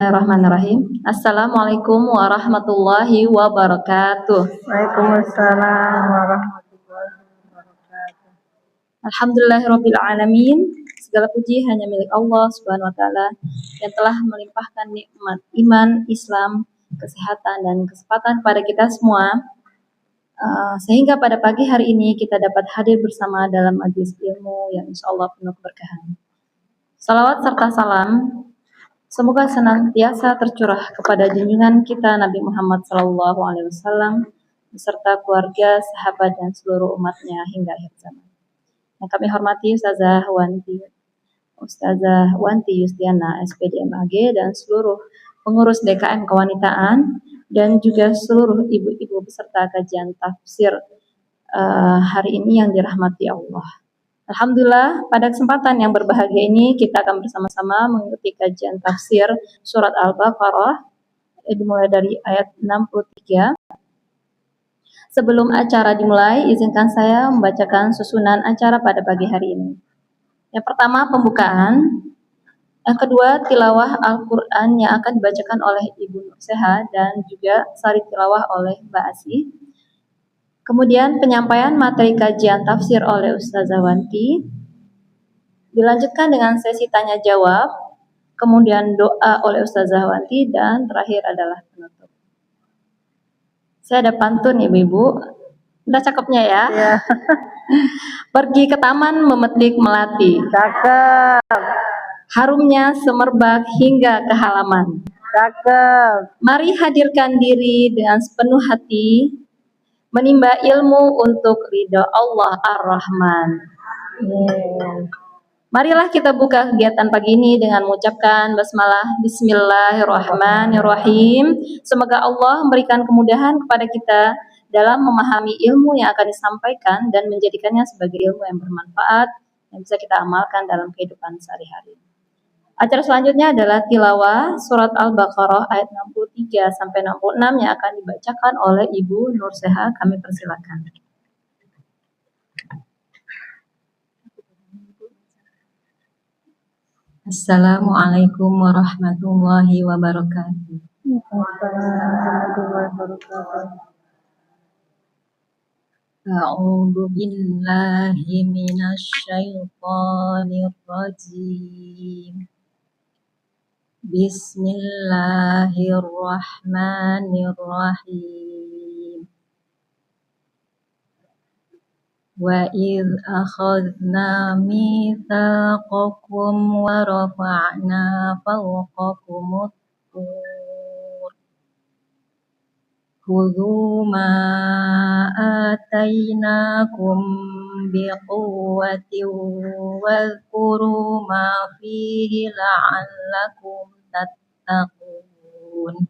Bismillahirrahmanirrahim. Assalamualaikum warahmatullahi wabarakatuh. Waalaikumsalam warahmatullahi wabarakatuh. Alhamdulillahirabbil alamin. Segala puji hanya milik Allah Subhanahu wa taala yang telah melimpahkan nikmat iman, Islam, kesehatan dan kesempatan pada kita semua. Sehingga pada pagi hari ini kita dapat hadir bersama dalam majelis ilmu yang insyaallah penuh keberkahan. Salawat serta salam semoga senantiasa tercurah kepada junjungan kita Nabi Muhammad SAW beserta keluarga, sahabat dan seluruh umatnya hingga akhir zaman. Yang kami hormati Ustazah Wanti Yustiana SPD MAG dan seluruh pengurus DKM Kewanitaan dan juga seluruh ibu-ibu beserta kajian tafsir hari ini yang dirahmati Allah. Alhamdulillah, pada kesempatan yang berbahagia ini kita akan bersama-sama mengikuti kajian tafsir surat Al-Baqarah dimulai dari ayat 63. Sebelum acara dimulai, izinkan saya membacakan susunan acara pada pagi hari ini. Yang pertama, pembukaan. Yang kedua, tilawah Al-Quran yang akan dibacakan oleh Ibu Nurseha dan juga sari tilawah oleh Mbak Asih. Kemudian penyampaian materi kajian tafsir oleh Ustazah Wanti, dilanjutkan dengan sesi tanya jawab, kemudian doa oleh Ustazah Wanti, dan terakhir adalah penutup. Saya ada pantun ibu-ibu, udah cakepnya ya? Ya, Pergi ke taman memetik melati, cakep, harumnya semerbak hingga ke halaman. cakep. Mari hadirkan diri dengan sepenuh hati, menimba ilmu untuk ridha Allah Ar-Rahman. Marilah kita buka kegiatan pagi ini dengan mengucapkan basmalah. Bismillahirrahmanirrahim. Semoga Allah memberikan kemudahan kepada kita dalam memahami ilmu yang akan disampaikan dan menjadikannya sebagai ilmu yang bermanfaat yang bisa kita amalkan dalam kehidupan sehari-hari. Acara selanjutnya adalah tilawah surat Al-Baqarah ayat 63 sampai 66 yang akan dibacakan oleh Ibu Nurseha. Kami persilakan. Assalamualaikum warahmatullahi wabarakatuh. A'udzu billahi minasy syaithanir rajim. Bismillahirrahmanirrahim. Wa idz akhadna mitsaqakum wa rafa'na fawqakumut tur. Khudhu ma atainakum biquwwatin wadhkuru ma fihi la'allakum tattaqun.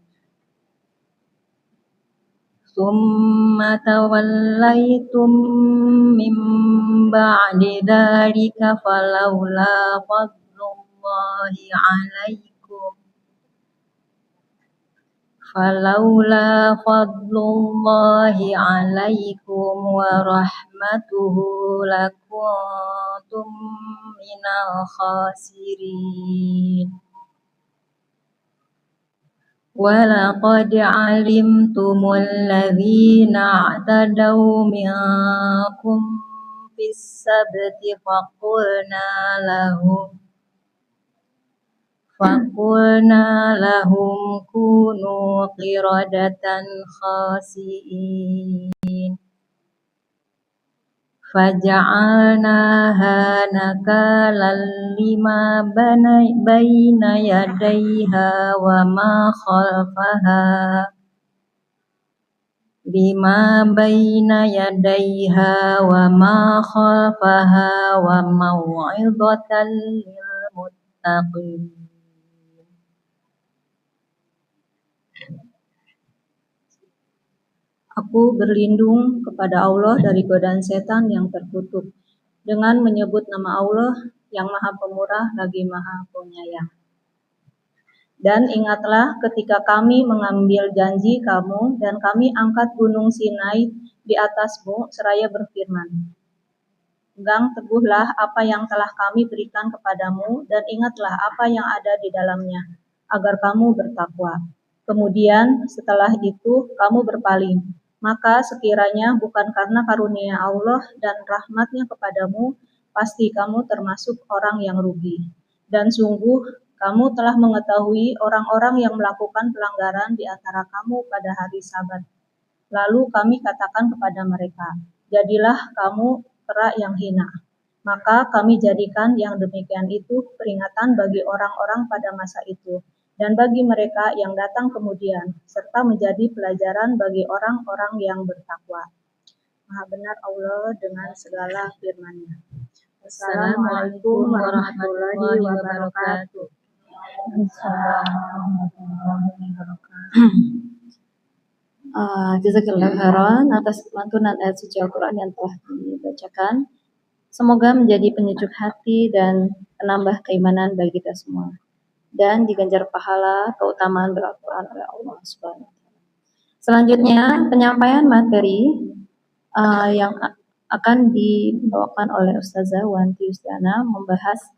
Summa tawallaytum min ba'di dzalika falawla fadlullahi 'alaikum wa rahmatuhu lakuntum minal khasirin. وَلَقَدْ عَلِمْتُمُ الَّذِينَ اعْتَدَوْا مِنكُمْ فِي السَّبْتِ فَقُلْنَا لَهُمْ كُونُوا قِرَدَةً خَاسِئِينَ فَجَعَلْنَاهَا نَكَالًا لِمَا بَيْنَ يَدَيْهَا وَمَا خَلْفَهَا وَمَوْعِظَةً لِلْمُتَّقِينَ. Aku berlindung kepada Allah dari godaan setan yang terkutuk dengan menyebut nama Allah yang Maha Pemurah lagi Maha Penyayang. Dan ingatlah ketika kami mengambil janji kamu dan kami angkat gunung Sinai di atasmu seraya berfirman, pegang teguhlah apa yang telah kami berikan kepadamu dan ingatlah apa yang ada di dalamnya. agar kamu bertakwa. Kemudian setelah itu kamu berpaling, maka sekiranya bukan karena karunia Allah dan rahmatnya kepadamu, pasti kamu termasuk orang yang rugi. Dan sungguh kamu telah mengetahui orang-orang yang melakukan pelanggaran di antara kamu pada hari Sabat. Lalu kami katakan kepada mereka, jadilah kamu kera yang hina. Maka kami jadikan yang demikian itu peringatan bagi orang-orang pada masa itu, dan bagi mereka yang datang kemudian, serta menjadi pelajaran bagi orang-orang yang bertakwa. Maha benar Allah dengan segala firman-Nya. Assalamualaikum warahmatullahi wabarakatuh. Jazakallahu khairan atas lantunan ayat suci Al-Quran yang telah dibacakan. Semoga menjadi penyejuk hati dan penambah keimanan bagi kita semua, dan diganjar pahala keutamaan Al-Quran oleh Allah Subhanahu wa Ta'ala. Selanjutnya penyampaian materi yang akan dibawakan oleh Ustazah Wanti Yustiana membahas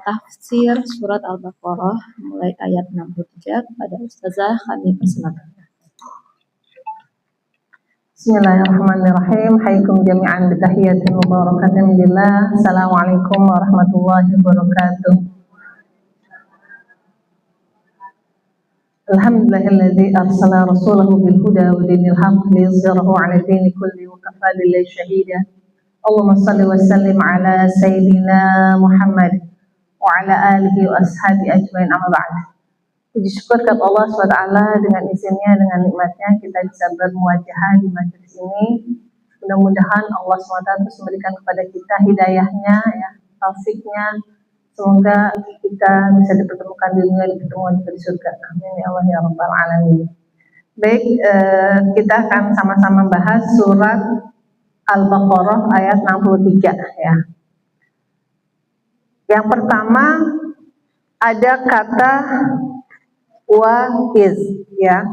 tafsir surat Al-Baqarah mulai ayat 63. Pada Ustazah kami persilakan. Bismillahirrahmanirrahim. Hayyakum jami'an bitahiyatin mubarakatin billah. Assalamualaikum warahmatullahi wabarakatuh. Alhamdulillahilladzi arsala rasulahu bil huda wa dinil haqq liyuzhirahu 'ala dini kulli wa kafa billahi shahida. Allahumma shalli wa sallim ala sayyidina Muhammad wa ala alihi wa ashabi ajmain, amma ba'd. Puji syukur kepada Allah SWT, dengan izinnya, dengan nikmatnya kita bisa bermuajahah di majelis ini. Mudah-mudahan Allah SWT terus memberikan kepada kita hidayahnya, ya, taufiknya. Semoga kita bisa dipertemukan di dunia, dipertemukan juga di surga. Amin ya Allah ya Rabbal Alamin. Baik, kita akan sama-sama bahas surat Al-Baqarah ayat 63 ya. Yang pertama ada kata wa iz, ya.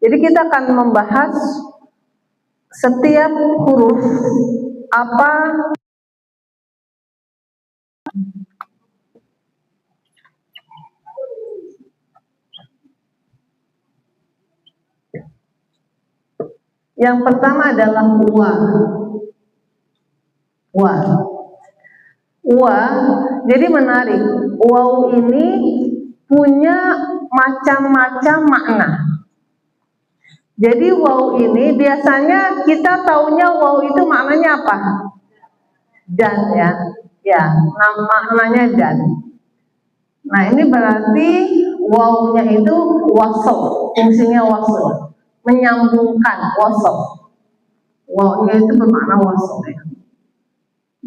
Jadi kita akan membahas setiap huruf apa yang pertama adalah wa. Jadi menarik, waw ini punya macam-macam makna. Jadi waw ini biasanya kita taunya waw itu maknanya apa? Dan, ya, maknanya dan. Nah ini berarti wawnya itu wasl, fungsinya wasl, menyambungkan, wasl. Wawnya itu bermakna wasl, ya,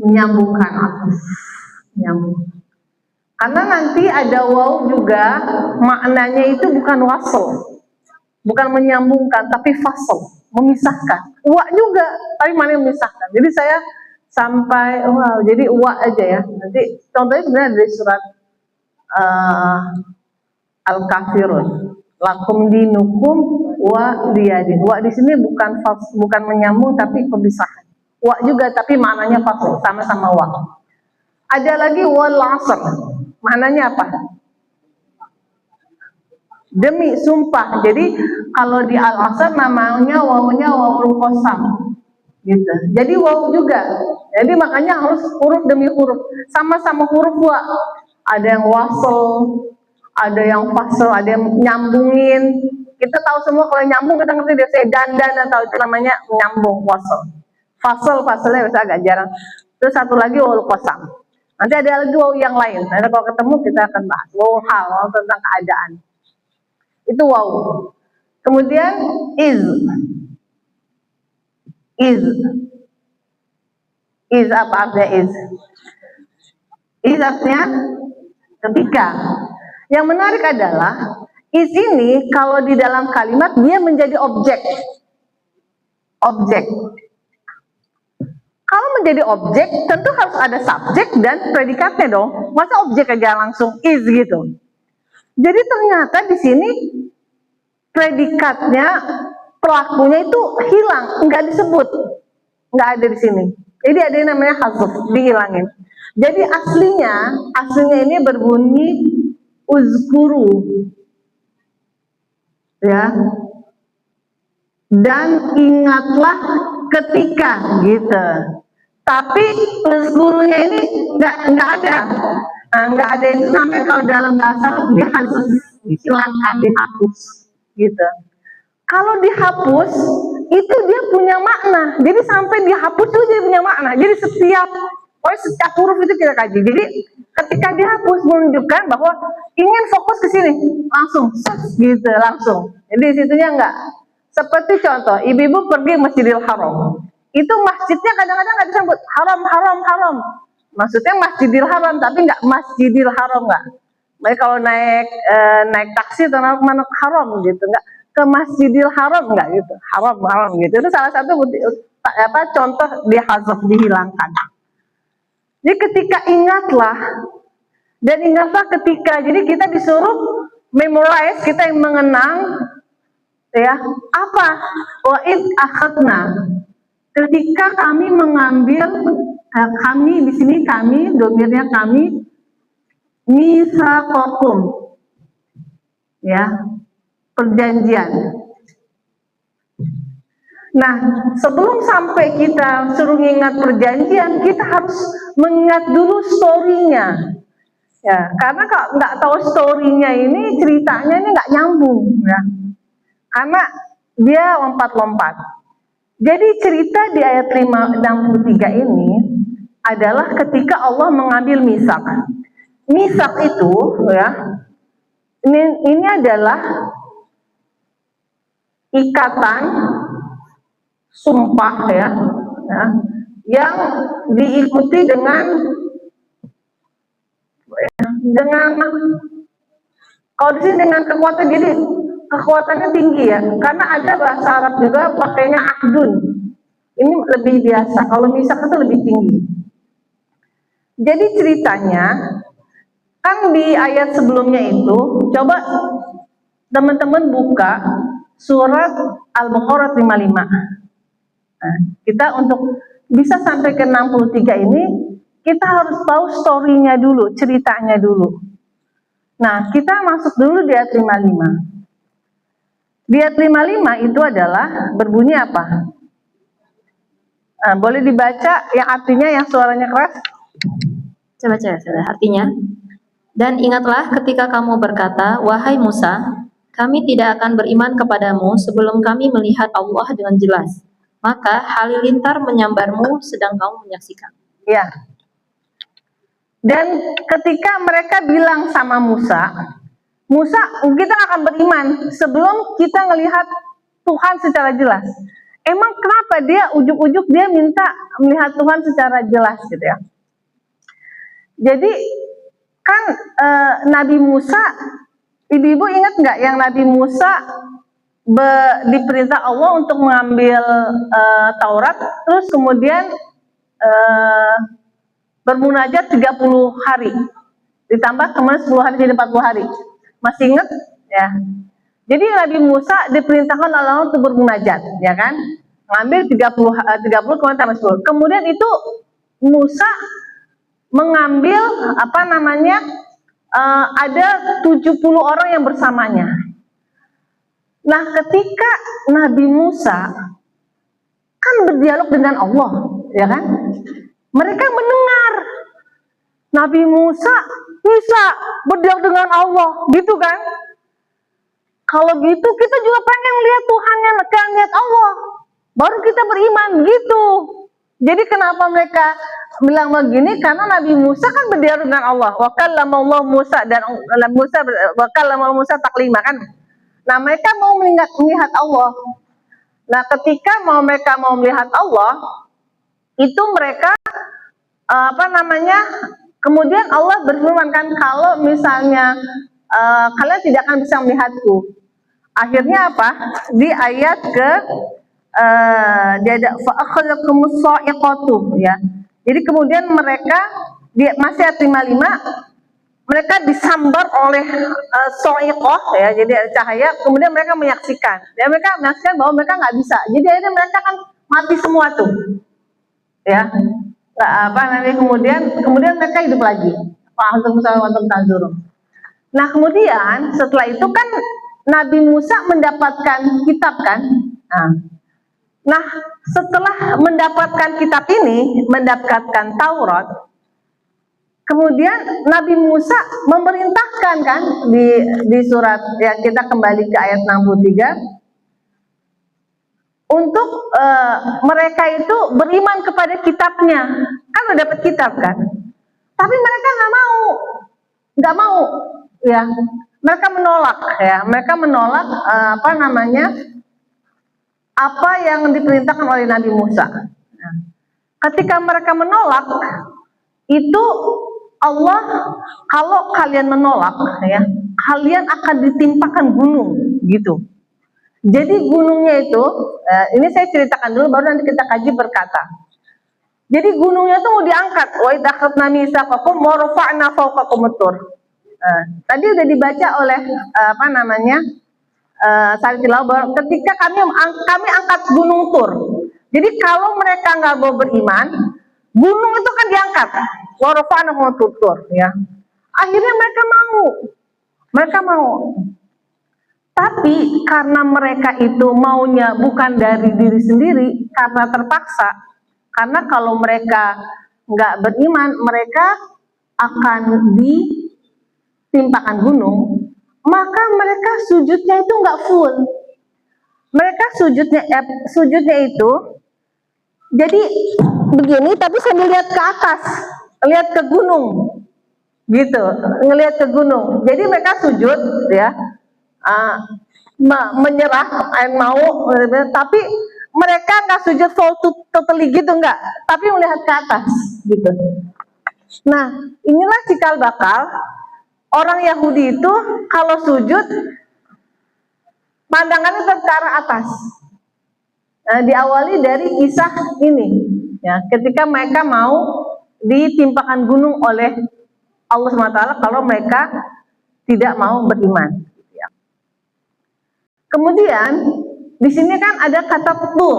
menyambungkan, menyambung. Karena nanti ada waw juga maknanya itu bukan wasl, bukan menyambungkan, tapi fasl, memisahkan. Wa juga, tapi maknanya memisahkan. Jadi saya sampai jadi wa aja ya. Nanti contohnya sebenarnya dari surat Al-Kafirun. Lakum dinukum wa liyadin. Wa di sini bukan menyambung tapi pemisahan. Wa juga tapi maknanya fasl, sama-sama wa. Ada lagi wal asr. Maknanya apa? Demi, sumpah. Jadi kalau di al-asr namanya wawunya wawul qasam. Gitu. Jadi waw juga. Jadi makanya harus huruf demi huruf. Sama-sama huruf wa. Ada yang wasl, ada yang fasl, ada yang nyambungin. Kita tahu semua kalau nyambung kita ngerti dia dandan atau itu namanya nyambung, wasl. Faslnya biasa agak jarang. Terus satu lagi wawul qasam. Nanti ada lagi waw yang lain. Nanti kalau ketemu kita akan bahas waw hal, tentang keadaan. Itu waw. Kemudian iz. Apa artinya iz? Iz artinya ketika. Yang menarik adalah iz ini kalau di dalam kalimat dia menjadi objek. Kalau menjadi objek, tentu harus ada subjek dan predikatnya dong. Masa objek aja langsung is gitu. Jadi ternyata di sini predikatnya, pelakunya itu hilang, nggak disebut, nggak ada di sini. Jadi ada yang namanya hazf, dihilangin. Jadi aslinya ini berbunyi uzkuru, ya, dan ingatlah ketika, gitu. Tapi uzkurunya ini nggak ada, nggak ada itu namanya kalau dalam bahasa dihilangkan, dihapus, gitu. Kalau dihapus itu dia punya makna. Jadi sampai dihapus itu dia punya makna. Jadi setiap huruf itu kita kaji. Jadi ketika dihapus menunjukkan bahwa ingin fokus ke sini, langsung gitu, langsung. Jadi situnya enggak. Seperti contoh, ibu-ibu pergi Masjidil Haram. Itu masjidnya kadang-kadang nggak disebut haram. Maksudnya Masjidil Haram, tapi nggak Masjidil Haram, nggak. Mereka kalau naik taksi atau mana haram gitu, nggak ke Masjidil Haram, nggak gitu, haram gitu. Itu salah satu contoh dihazaf, dihilangkan. Jadi ketika ingatlah, dan ingatlah ketika, jadi kita disuruh memorize, kita yang mengenang, ya, apa? Wa'id akhadna, ketika kami mengambil, kami di sini kami, domirnya kami, misaqakum, ya, perjanjian. Nah, sebelum sampai kita suruh ingat perjanjian, kita harus mengingat dulu story-nya. Ya, karena kalau nggak tahu story-nya ini, ceritanya ini nggak nyambung, ya. Karena dia lompat-lompat. Jadi cerita di ayat 63 ini adalah ketika Allah mengambil misak. Misak itu, ya, ini adalah ikatan sumpah, ya, yang diikuti dengan kalau di sini dengan kekuatan, jadi kekuatannya tinggi, ya, karena ada bahasa Arab juga pakainya ahdun. Ini lebih biasa, kalau misak itu lebih tinggi. Jadi ceritanya kan di ayat sebelumnya itu, coba teman-teman buka surat Al-Baqarah 55. Nah, kita untuk bisa sampai ke 63 ini, kita harus tahu story-nya dulu, ceritanya dulu. Nah, kita masuk dulu di ayat 55. Di ayat 55 itu adalah berbunyi apa? Nah, boleh dibaca yang artinya, yang suaranya keras? Coba saya artinya. Dan ingatlah ketika kamu berkata, wahai Musa, kami tidak akan beriman kepadamu sebelum kami melihat Allah dengan jelas. Maka halilintar menyambarmu sedang kamu menyaksikan. Ya. Dan ketika mereka bilang sama Musa, kita akan beriman sebelum kita melihat Tuhan secara jelas. Emang kenapa dia ujuk-ujuk dia minta melihat Tuhan secara jelas, gitu ya? Jadi kan Nabi Musa, ibu-ibu ingat nggak yang Nabi Musa diperintah Allah untuk mengambil Taurat, terus kemudian bermunajat 30 hari, ditambah kemudian 10 hari jadi 40 hari. Masih ingat? Ya. Jadi Nabi Musa diperintahkan Allah untuk bermunajat, ya kan? Mengambil 30 kemudian tambah 10. Kemudian itu Musa mengambil ada 70 orang yang bersamanya. Nah, ketika Nabi Musa kan berdialog dengan Allah, ya kan? Mereka mendengar Nabi Musa bisa berdialog dengan Allah, gitu kan? Kalau gitu kita juga pengen lihat Tuhannya, lihat Allah, baru kita beriman, gitu. Jadi kenapa mereka bilang begini? Karena Nabi Musa kan berdialog dengan Allah. Wa kallama Allah Musa, dan wa kallama Musa taklima, kan? Nah, mereka mau melihat Allah. Nah, ketika mereka mau melihat Allah, itu mereka kemudian Allah berfirman, kan, kalau misalnya kalian tidak akan bisa melihatku. Akhirnya apa? Di ayat ya. Jadi kemudian mereka masih ayat 55, mereka disambar oleh so'iqoh, ya, jadi cahaya. Kemudian mereka menyaksikan, bahwa mereka nggak bisa. Jadi akhirnya mereka kan mati semua tuh, ya. Kemudian mereka hidup lagi. Nah kemudian setelah itu kan Nabi Musa mendapatkan kitab kan. Nah setelah mendapatkan kitab ini, mendapatkan Taurat, kemudian Nabi Musa memerintahkan kan di surat yang kita kembali ke ayat 63 untuk mereka itu beriman kepada kitabnya. Kan udah dapat kitab kan, tapi mereka nggak mau ya, mereka menolak ya, mereka menolak apa yang diperintahkan oleh Nabi Musa. Nah, ketika mereka menolak itu, Allah, kalau kalian menolak ya, kalian akan ditimpakan gunung gitu. Jadi gunungnya itu, ini saya ceritakan dulu baru nanti kita kaji berkata. Jadi gunungnya itu mau diangkat. Wa idza akhadna mitsaqakum wa rafa'na fawqakum at-tur. Tadi udah dibaca oleh Syarif Tilawah bahwa ketika kami angkat gunung Tur. Jadi kalau mereka nggak mau beriman, gunung itu kan diangkat. Wa rafa'na fawqakum at-tur ya. Akhirnya mereka mau. Tapi karena mereka itu maunya bukan dari diri sendiri, karena terpaksa. Karena kalau mereka nggak beriman, mereka akan ditimpakan gunung, maka mereka sujudnya itu nggak full. Mereka sujudnya itu jadi begini, tapi sambil lihat ke atas, lihat ke gunung, gitu, ngelihat ke gunung. Jadi mereka sujud ya. Menyerah, mau, tapi mereka nggak sujud full totally gitu, nggak, tapi melihat ke atas gitu. Nah inilah cikal bakal orang Yahudi itu kalau sujud pandangannya ke arah atas. Nah, diawali dari kisah ini ya, ketika mereka mau ditimpakan gunung oleh Allah SWT kalau mereka tidak mau beriman. Kemudian di sini kan ada kata tur,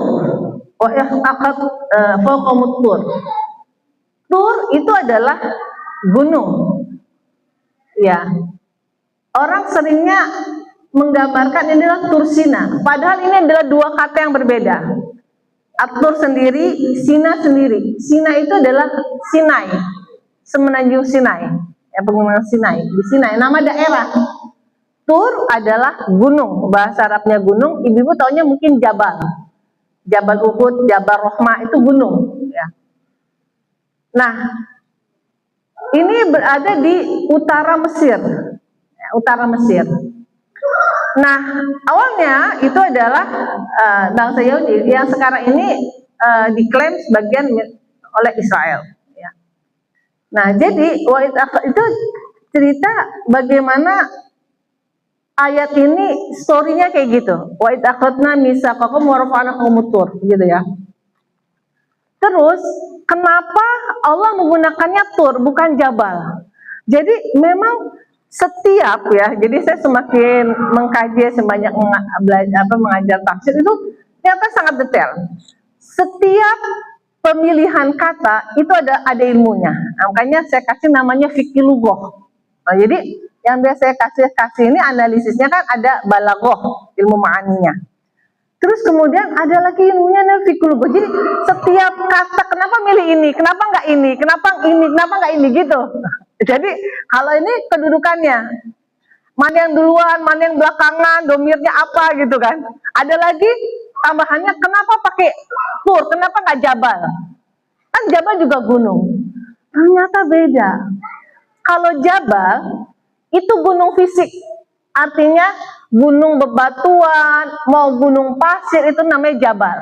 tur itu adalah gunung, ya. Orang seringnya menggambarkan ini adalah Tur Sina, padahal ini adalah dua kata yang berbeda. At-Tur sendiri, Sina sendiri. Sina itu adalah Sinai, semenanjung Sinai, ya, pegunungan Sinai. Di Sinai, nama daerah. Tur adalah gunung, bahasa Arabnya gunung. Ibu-ibu taunya mungkin Jabal, Jabal Uhud, Jabal Rohmah itu gunung. Ya. Nah, ini berada di utara Mesir, ya, utara Mesir. Nah, awalnya itu adalah bangsa Yahudi yang sekarang ini diklaim sebagian oleh Israel. Ya. Nah, jadi itu cerita bagaimana ayat ini story-nya kayak gitu. Wa idz akhadna mitsaqakum wa rafa'na fawqakum at-tur gitu ya. Terus kenapa Allah menggunakannya tur bukan jabal? Jadi memang setiap ya, jadi saya semakin mengkaji, sebanyak mengajar tafsir itu ternyata sangat detail. Setiap pemilihan kata itu ada ilmunya. Makanya saya kasih namanya fikih lughah. Nah, jadi yang biasa saya kasih ini analisisnya kan ada balaghah, ilmu ma'aninya. Terus kemudian ada lagi ilmunya fikih lughah. Jadi setiap kata kenapa milih ini, kenapa nggak ini, kenapa nggak ini gitu. Jadi kalau ini kedudukannya, mana yang duluan, mana yang belakangan, domirnya apa gitu kan. Ada lagi tambahannya kenapa pakai tur, kenapa nggak jabal? Kan jabal juga gunung. Ternyata beda. Kalau jabal itu gunung fisik, artinya gunung bebatuan, mau gunung pasir itu namanya jabal.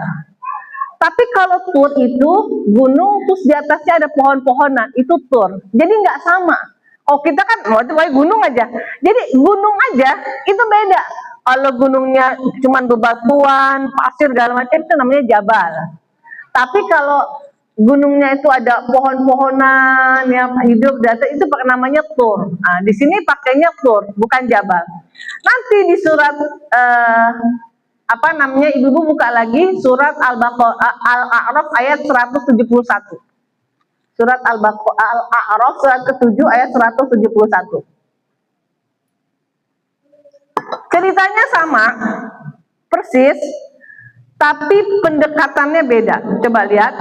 Tapi kalau tur itu gunung terus di atasnya ada pohon-pohonan, itu tur. Jadi nggak sama. Oh kita kan mau gunung aja. Jadi gunung aja itu beda. Kalau gunungnya cuma bebatuan, pasir segala macam itu namanya jabal. Tapi kalau gunungnya itu ada pohon-pohonan yang hidup data itu pakai namanya tur. Nah, di sini pakainya tur, bukan jabal. Nanti di surat ibu-ibu buka lagi surat Al-A'raf ayat 171. Surat Al-A'raf surat ke-7 ayat 171. ceritanya sama, persis, tapi pendekatannya beda. Coba lihat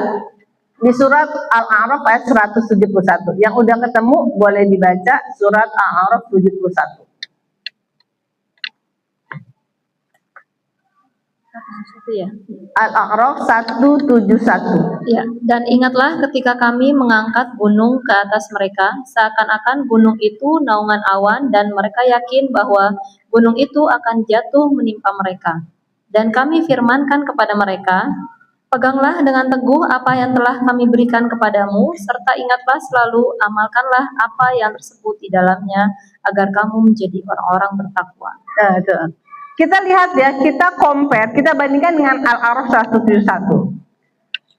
di surat Al-A'raf ayat 171. Yang udah ketemu boleh dibaca surat Al-A'raf 71. Ya. Al-A'raf 171. Ya, dan ingatlah ketika kami mengangkat gunung ke atas mereka, seakan-akan gunung itu naungan awan dan mereka yakin bahwa gunung itu akan jatuh menimpa mereka. Dan kami firmankan kepada mereka, peganglah dengan teguh apa yang telah kami berikan kepadamu, serta ingatlah selalu amalkanlah apa yang tersebut di dalamnya, agar kamu menjadi orang-orang bertakwa. Nah, kita lihat ya, kita compare, kita bandingkan dengan Al-A'raf 171.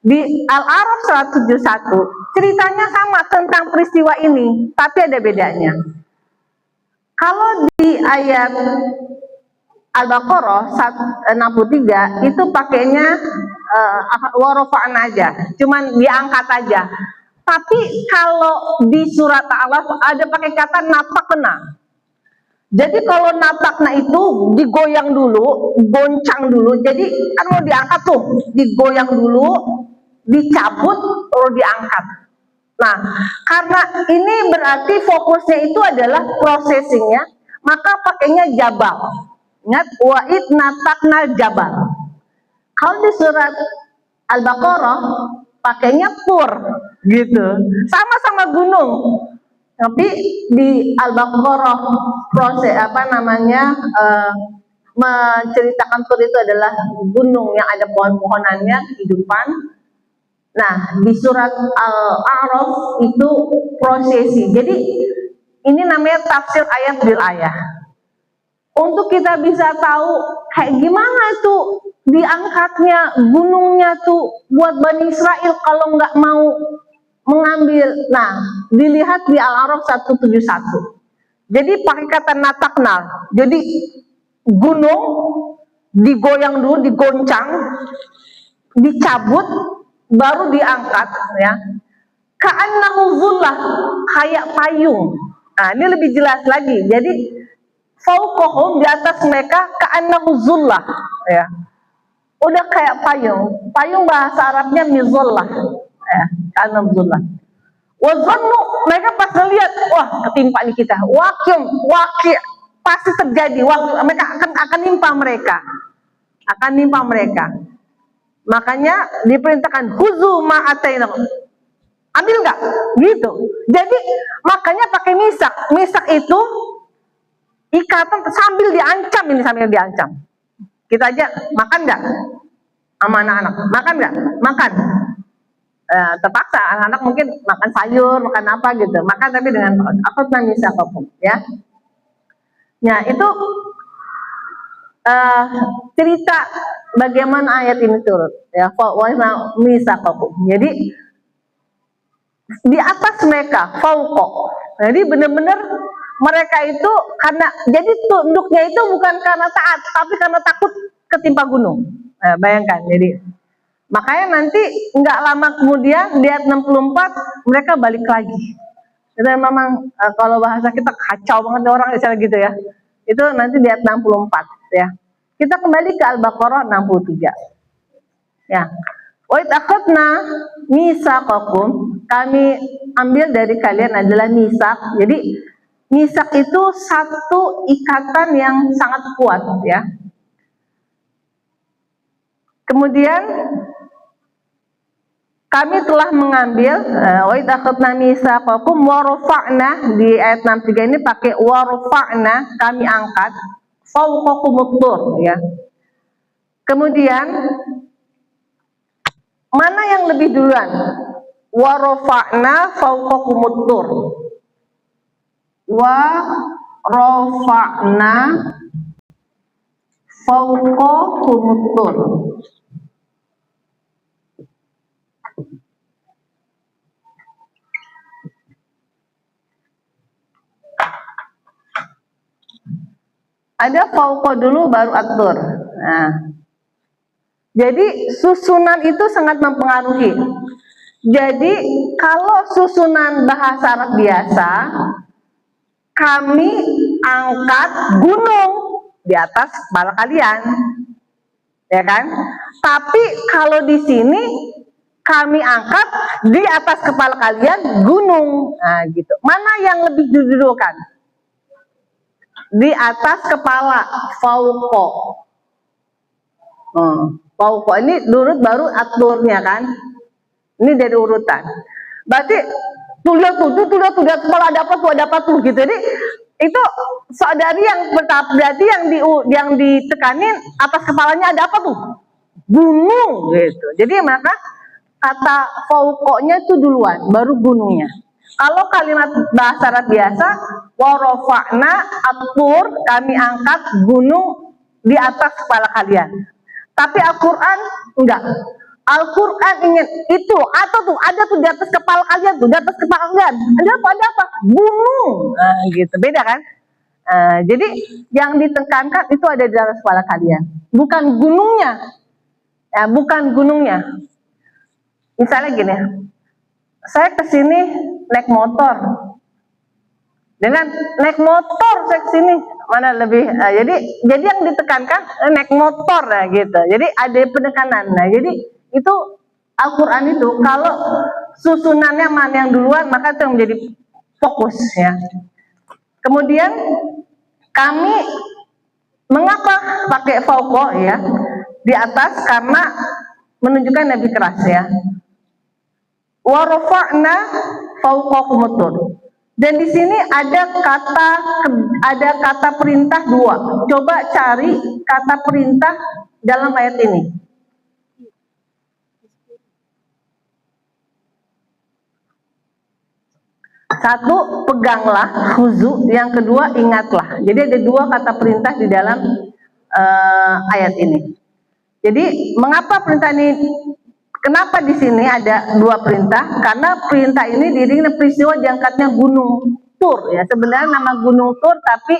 Di Al-A'raf 171, ceritanya sama tentang peristiwa ini, tapi ada bedanya. Kalau di ayat Al-Baqarah 63 itu pakainya warofa'an aja, cuman diangkat aja. Tapi kalau di surat Al-A'raf ada pakai kata napakna. Jadi kalau napakna itu digoyang dulu, goncang dulu. Jadi kan mau diangkat tuh, digoyang dulu, dicabut, lalu diangkat. Nah, karena ini berarti fokusnya itu adalah processingnya, maka pakainya jabal. Ingat, wa'id natakna jabal. Kalau di surat Al-Baqarah pakainya pur, gitu. Sama-sama gunung. Tapi di Al-Baqarah proses menceritakan pur itu adalah gunung yang ada pohon-pohonannya kehidupan. Nah, di surat Al-A'raf itu prosesi. Jadi ini namanya tafsir ayat bil ayat. Untuk kita bisa tahu kayak gimana tuh diangkatnya gunungnya tuh buat Bani Israel kalau nggak mau mengambil. Nah, dilihat di Al-A'raf 171. Jadi pakai kata nataknal. Jadi gunung digoyang dulu, digoncang, dicabut, baru diangkat ya. Ka'annahu zullah, kayak payung. Nah, ini lebih jelas lagi. Jadi fauqahum, di atas mereka, ka'annahu zullah ya. Udah kayak payung. Payung bahasa Arabnya mizullah. Ya, ka'annahu zullah. Wa zannu, mereka pas ngelihat, wah ketimpa nih kita. Waqi' pasti terjadi. Mereka akan nimpa mereka. Akan nimpa mereka. Makanya diperintahkan khuzu ma atainakum. Ambil nggak? Gitu. Jadi makanya pakai misak. Misak itu ikatan sambil diancam, ini sambil diancam. Kita aja makan nggak? Sama anak-anak. Makan nggak? Makan. Terpaksa anak-anak mungkin makan sayur, makan apa gitu. Makan tapi dengan akhadna misaqakum ya. Nah, itu cerita bagaimana ayat ini turun ya, fa'wana misaqakum. Jadi di atas mereka fauqa. Jadi benar-benar mereka itu karena jadi tunduknya itu bukan karena taat, tapi karena takut ketimpa gunung. Nah, bayangkan. Jadi makanya nanti nggak lama kemudian di ayat 64 mereka balik lagi. Dan memang kalau bahasa kita kacau banget orang misalnya gitu ya. Itu nanti di ayat 64 ya. Kita kembali ke Al-Baqarah 63. Ya. Wa akhadna misaqakum, kami ambil dari kalian adalah misak. Jadi misak itu satu ikatan yang sangat kuat ya. Kemudian kami telah mengambil wa akhadna misaqakum wa rafa'na, di ayat 63 ini pakai wa rafa'na, kami angkat fawqakumut tur ya. Kemudian mana yang lebih duluan? Wa rafa'na fawqakumut tur. Wa rafa'na fawqakumut tur. Ada fauqa dulu baru atur. Nah, jadi susunan itu sangat mempengaruhi. Jadi kalau susunan bahasa Arab biasa, kami angkat gunung di atas kepala kalian, ya kan? Tapi kalau di sini kami angkat di atas kepala kalian gunung, nah gitu. Mana yang lebih didulukan? Di atas kepala, fauqo. Fauqo ini urut baru aturnya kan? Ini dari urutan. Berarti tuh lihat kepala ada apa tuh gitu. Jadi itu saudari yang bertahap, berarti yang ditekanin atas kepalanya ada apa tuh? Gunung gitu. Jadi maka kata fauqonya itu duluan, baru gunungnya. Kalau kalimat bahasa Arab biasa, warofa'na atur, kami angkat gunung di atas kepala kalian. Tapi Al-Quran enggak. Al-Quran ingin itu, atau tuh ada tuh di atas kepala kalian tuh, di atas kepala kalian. Ada apa? Gunung. Nah, gitu, beda kan? Jadi yang ditekankan itu ada di atas kepala kalian, bukan gunungnya. Ya, bukan gunungnya. Misalnya gini, saya kesini naik motor, dengan naik motor saya kesini mana lebih, jadi yang ditekankan naik motor ya gitu. Jadi ada penekanan. Nah, jadi itu Al-Quran itu kalau susunannya mana yang duluan maka itu yang menjadi fokus ya. Kemudian kami mengapa pakai fauqo ya di atas, karena menunjukkan lebih keras ya. Wa rafa'na fauqakumut tur. Dan di sini ada kata perintah dua. Coba cari kata perintah dalam ayat ini. Satu, peganglah, khuzu. Yang kedua, ingatlah. Jadi ada dua kata perintah di dalam ayat ini. Jadi mengapa perintah ini? Kenapa di sini ada dua perintah? Karena perintah ini diiringi peristiwa diangkatnya gunung Tur ya. Sebenarnya nama gunung Tur, tapi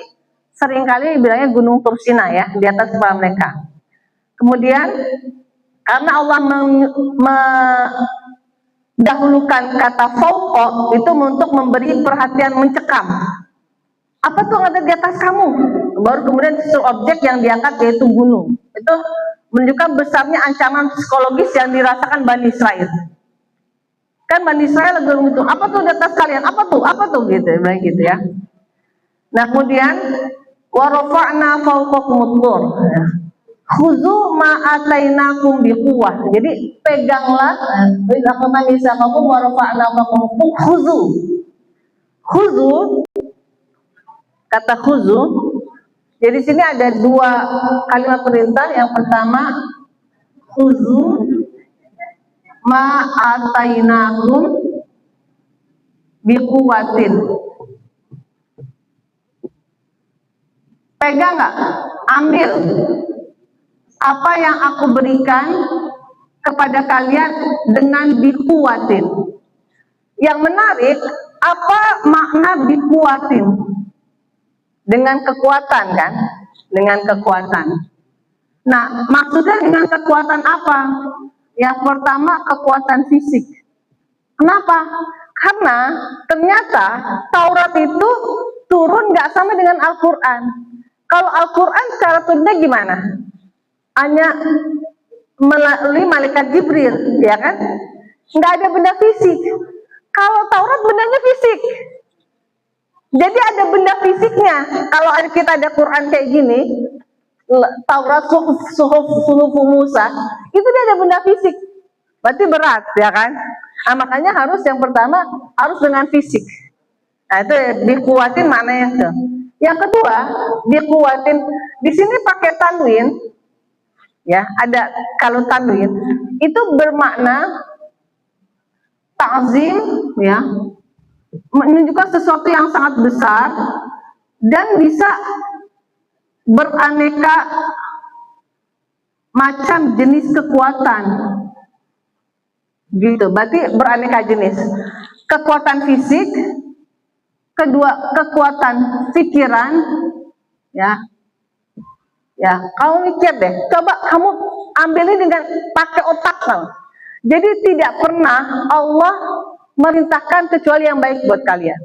seringkali bilangnya gunung Tur Sina ya, di atas kepala mereka. Kemudian karena Allah mendahulukan kata fauqo itu untuk memberi perhatian mencekam. Apa tuh yang ada di atas kamu? Baru kemudian suatu objek yang diangkat yaitu gunung. Itu menunjukkan besarnya ancaman psikologis yang dirasakan Bani Israel. Kan Bani Israel lagi ngomong, apa tuh di atas kalian? Apa tuh gitu, begitu ya. Nah kemudian wa rafa'na fawqakumut tur. Khuzu ma atainakum biquwwah. Jadi peganglah, bagaimana bisa kamu wa rafa'na fawqakumut khuzu. Khuzu, kata khuzu. Jadi sini ada dua kalimat perintah. Yang pertama, khuzu ma atainakum biquwatin. Pegang nggak? Ambil apa yang aku berikan kepada kalian dengan biquwatin. Yang menarik, apa makna biquwatin? Dengan kekuatan kan? Dengan kekuatan. Nah, maksudnya dengan kekuatan apa? Yang pertama, kekuatan fisik. Kenapa? Karena ternyata Taurat itu turun nggak sama dengan Al-Quran. Kalau Al-Quran secara turunnya gimana? Hanya melalui malaikat Jibril, ya kan? Nggak ada benda fisik. Kalau Taurat bendanya fisik. Jadi ada benda fisiknya. Kalau kita ada Quran kayak gini, Taurat, suhuf Musa, itu dia ada benda fisik. Berarti berat, ya kan? Nah, makanya harus yang pertama harus dengan fisik. Nah, itu dikuatin maknanya itu. Yang kedua, dikuatin di sini pakai tanwin, ya. Ada kalau tanwin itu bermakna ta'zim, ya. Menunjukkan sesuatu yang sangat besar dan bisa beraneka macam jenis kekuatan gitu. Berarti beraneka jenis kekuatan fisik, kedua kekuatan pikiran, ya kamu mikir deh, coba kamu ambil ini dengan pakai otak kamu. Jadi tidak pernah Allah merintahkan kecuali yang baik buat kalian.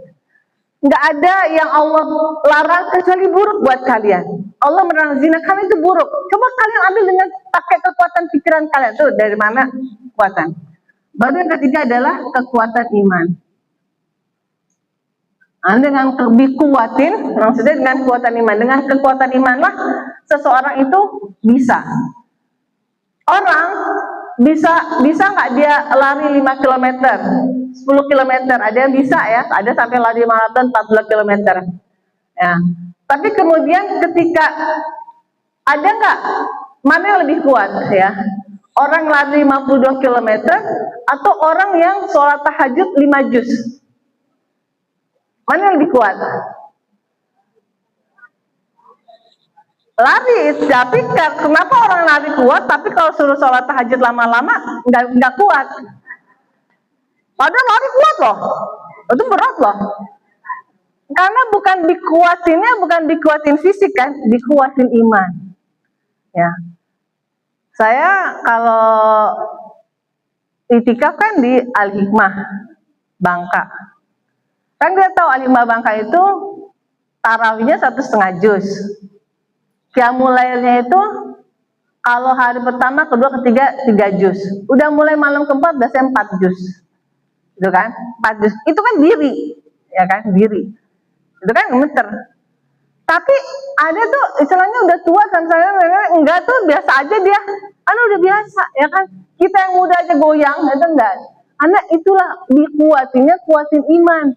Nggak ada yang Allah larang kecuali buruk buat kalian. Allah melarang zina karena itu buruk. Coba kalian ambil dengan pakai kekuatan pikiran kalian. Tuh dari mana kekuatan? Baru yang ketiga adalah kekuatan iman. Nah, dengan dikuatin, maksudnya dengan kekuatan iman. Dengan kekuatan imanlah seseorang itu bisa. Orang bisa nggak dia lari 5 km, 10 km, ada yang bisa ya, ada sampai lari maraton 14 km. Ya. Tapi kemudian ketika ada nggak mana yang lebih kuat ya? Orang lari 52 km atau orang yang sholat tahajud 5 juz? Mana yang lebih kuat? Lari, tapi kenapa orang lari kuat, tapi kalau suruh sholat tahajud lama-lama nggak kuat? Padahal lari kuat loh, itu berat loh. Karena bukan dikuatin fisik kan, dikuatin iman. Ya, saya kalau itikaf kan di Al-Hikmah Bangka. Kan kita tahu Al-Hikmah Bangka itu tarawihnya 1,5 juz. Qiyamulailnya itu kalau hari pertama, kedua, ketiga 3 juz. Udah mulai malam keempat biasanya 4 juz. Itu kan? 4 juz. Itu kan diri, ya kan? Diri. Itu kan gemeter. Tapi ada tuh istilahnya udah tua kan, saya enggak tuh biasa aja dia. Karena udah biasa, ya kan? Kita yang muda aja goyang, itu enggak. Karena itulah dikuatinya kuatin iman.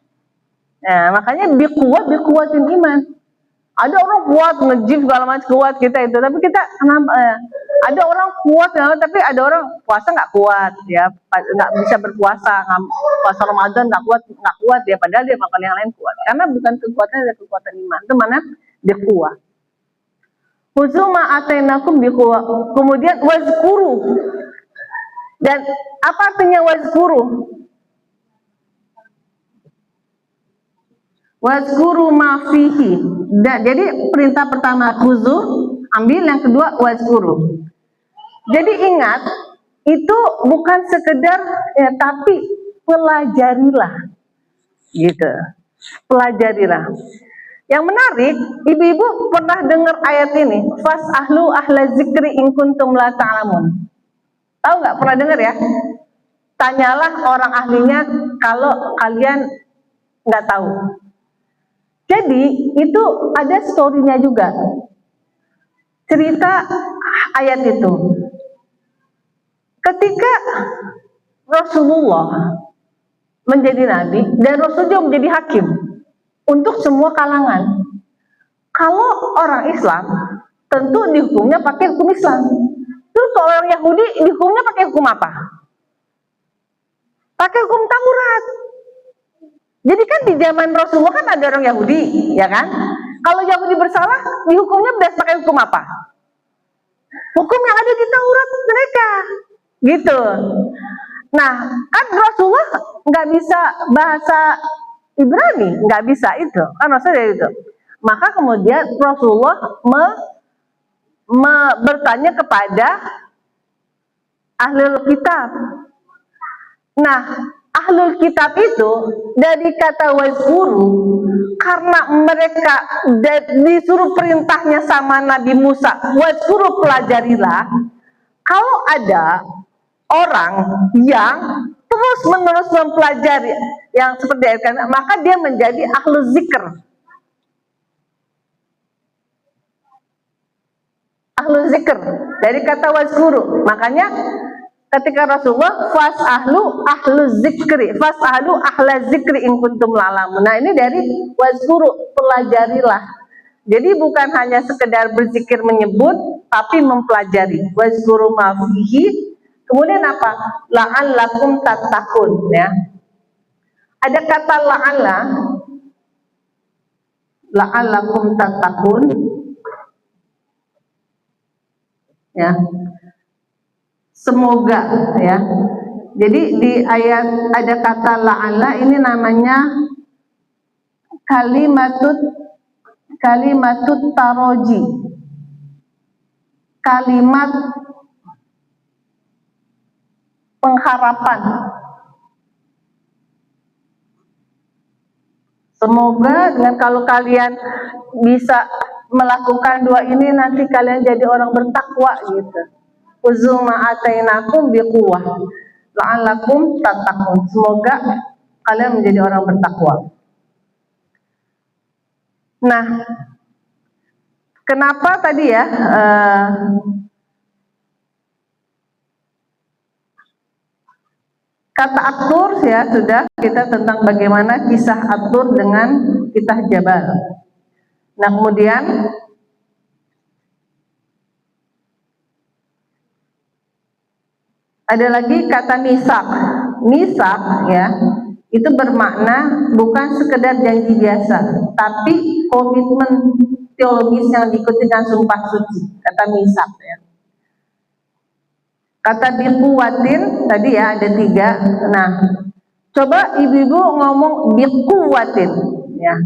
Nah, makanya dikuatin iman. Ada orang kuat nge-gym segala macam kuat kita itu, tapi kita ada orang kuat tapi ada orang puasa nggak kuat ya, nggak bisa berpuasa, puasa Ramadan nggak kuat ya, padahal dia makan yang lain kuat, karena bukan kekuatan, ada kekuatan iman. Itu mana dia kuat. Huzuma atainakum biquwa. Kemudian wazkuru. Dan apa artinya wazkuru? Wazkuru ma fihi. Jadi perintah pertama khuzu, ambil, yang kedua wazkuru. Jadi ingat, itu bukan sekedar ya, tapi pelajarilah. Gitu. Pelajarilah. Yang menarik, ibu-ibu pernah dengar ayat ini, fas'ahlu ahla zikri in kuntum la ta'lamun. Tahu nggak? Pernah dengar ya? Tanyalah orang ahlinya kalau kalian nggak tahu. Jadi itu ada story-nya juga, cerita ayat itu. Ketika Rasulullah menjadi nabi dan Rasulullah menjadi hakim untuk semua kalangan. Kalau orang Islam tentu dihukumnya pakai hukum Islam. Terus kalau orang Yahudi dihukumnya pakai hukum apa? Pakai hukum Taurat. Jadi kan di zaman Rasulullah kan ada orang Yahudi, ya kan? Kalau Yahudi bersalah, dihukumnya berdasarkan pakai hukum apa? Hukum yang ada di Taurat mereka, gitu. Nah, kan Rasulullah nggak bisa bahasa Ibrani, nggak bisa itu, kan Rasulullah itu. Maka kemudian Rasulullah bertanya kepada ahlul kitab. Nah, ahlul kitab itu dari kata wazkuru, karena mereka disuruh perintahnya sama Nabi Musa, wazkuru, pelajarilah. Kalau ada orang yang terus menerus mempelajari yang seperti itu, maka dia menjadi ahlul zikr. Ahlul zikr dari kata wazkuru. Makanya ketika Rasulullah fas'ahlu ahlu zikri, fas'ahlu ahla zikri in kuntum la'lamun. Nah, ini dari wazkuru, pelajarilah. Jadi bukan hanya sekedar berzikir menyebut, tapi mempelajari. Wazkuru ma fihi. Kemudian apa? La'allakum tattaqun, ya. Ada kata la'allakum tattaqun, ya. Semoga, ya. Jadi di ayat ada kata la'alla, ini namanya kalimatut taroji, kalimat pengharapan. Semoga dengan kalau kalian bisa melakukan dua ini nanti kalian jadi orang bertakwa gitu. Uzu ma'atainakum biquwah la'allakum tattaqun. Semoga kalian menjadi orang bertakwa. Nah, kenapa tadi ya kata atur ya sudah kita tentang bagaimana kisah atur dengan kisah Jabal. Nah, kemudian ada lagi kata misak. Misak ya, itu bermakna bukan sekedar janji biasa, tapi komitmen teologis yang diikuti dengan sumpah suci. Kata misak ya. Kata biquwatin tadi ya ada 3. Nah, coba ibu-ibu ngomong biquwatin ya.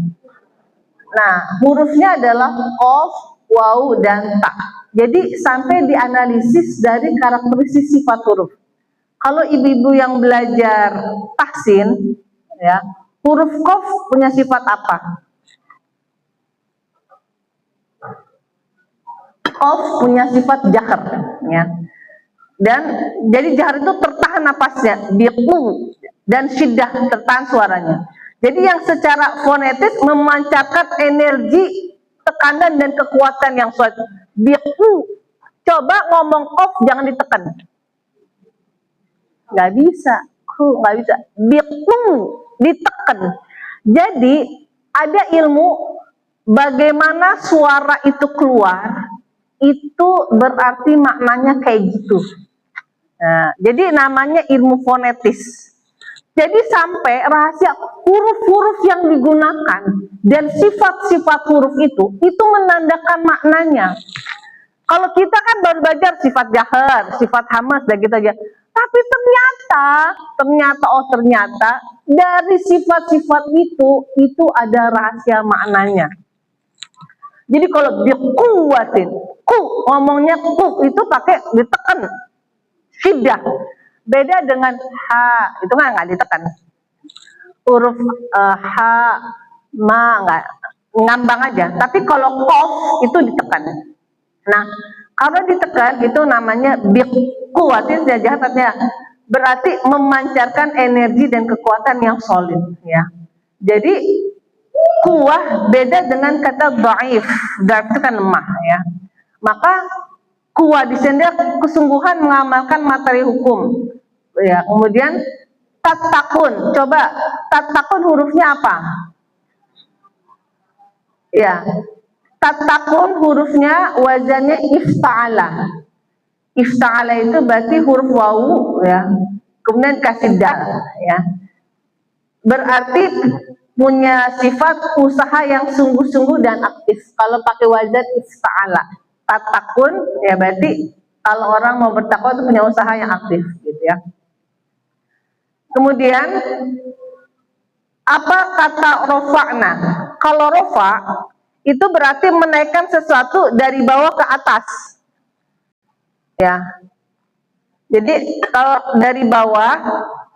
Nah, hurufnya adalah qaf, waw, dan ta. Jadi sampai dianalisis dari karakteristik sifat huruf. Kalau ibu-ibu yang belajar tahsin ya, huruf qaf punya sifat apa? Qaf punya sifat jahr ya. Dan jadi jahr itu tertahan napasnya, biqu, dan syiddah tertahan suaranya. Jadi yang secara fonetis memancarkan energi, tekanan dan kekuatan yang suatu. Biqu, coba ngomong qaf jangan ditekan. Nggak bisa, nggak bisa. Biqu ditekan. Jadi ada ilmu bagaimana suara itu keluar, itu berarti maknanya kayak gitu. Nah, jadi namanya ilmu fonetis. Jadi sampai rahasia huruf-huruf yang digunakan dan sifat-sifat huruf itu menandakan maknanya. Kalau kita kan baru belajar sifat jahr, sifat hamas dan gitu aja. Tapi ternyata dari sifat-sifat itu ada rahasia maknanya. Jadi kalau biquwatin, ngomongnya itu pakai ditekan. Syiddah. Beda dengan ha, itu kan nggak ditekan. Huruf ha, ma nggak ngambang aja. Tapi kalau qaf itu ditekan. Nah, kalau ditekan itu namanya biquwatin jahatnya. Berarti memancarkan energi dan kekuatan yang solid ya. Jadi kuwah beda dengan kata dhaif. Dhaif itu kan lemah ya. Maka kuwah di sini kesungguhan mengamalkan materi hukum. Ya, kemudian tatakun. Coba tatakun hurufnya apa? Ya. Tatakun hurufnya wazannya ifta'ala. Ifta'ala itu berarti huruf wawu ya. Kemudian kasih dal ya. Berarti punya sifat usaha yang sungguh-sungguh dan aktif. Kalau pakai wazan ifta'ala. Tatakun ya berarti kalau orang mau bertakwa itu punya usaha yang aktif gitu ya. Kemudian apa kata rofa'na? Kalau rofa itu berarti menaikkan sesuatu dari bawah ke atas ya. Jadi kalau dari bawah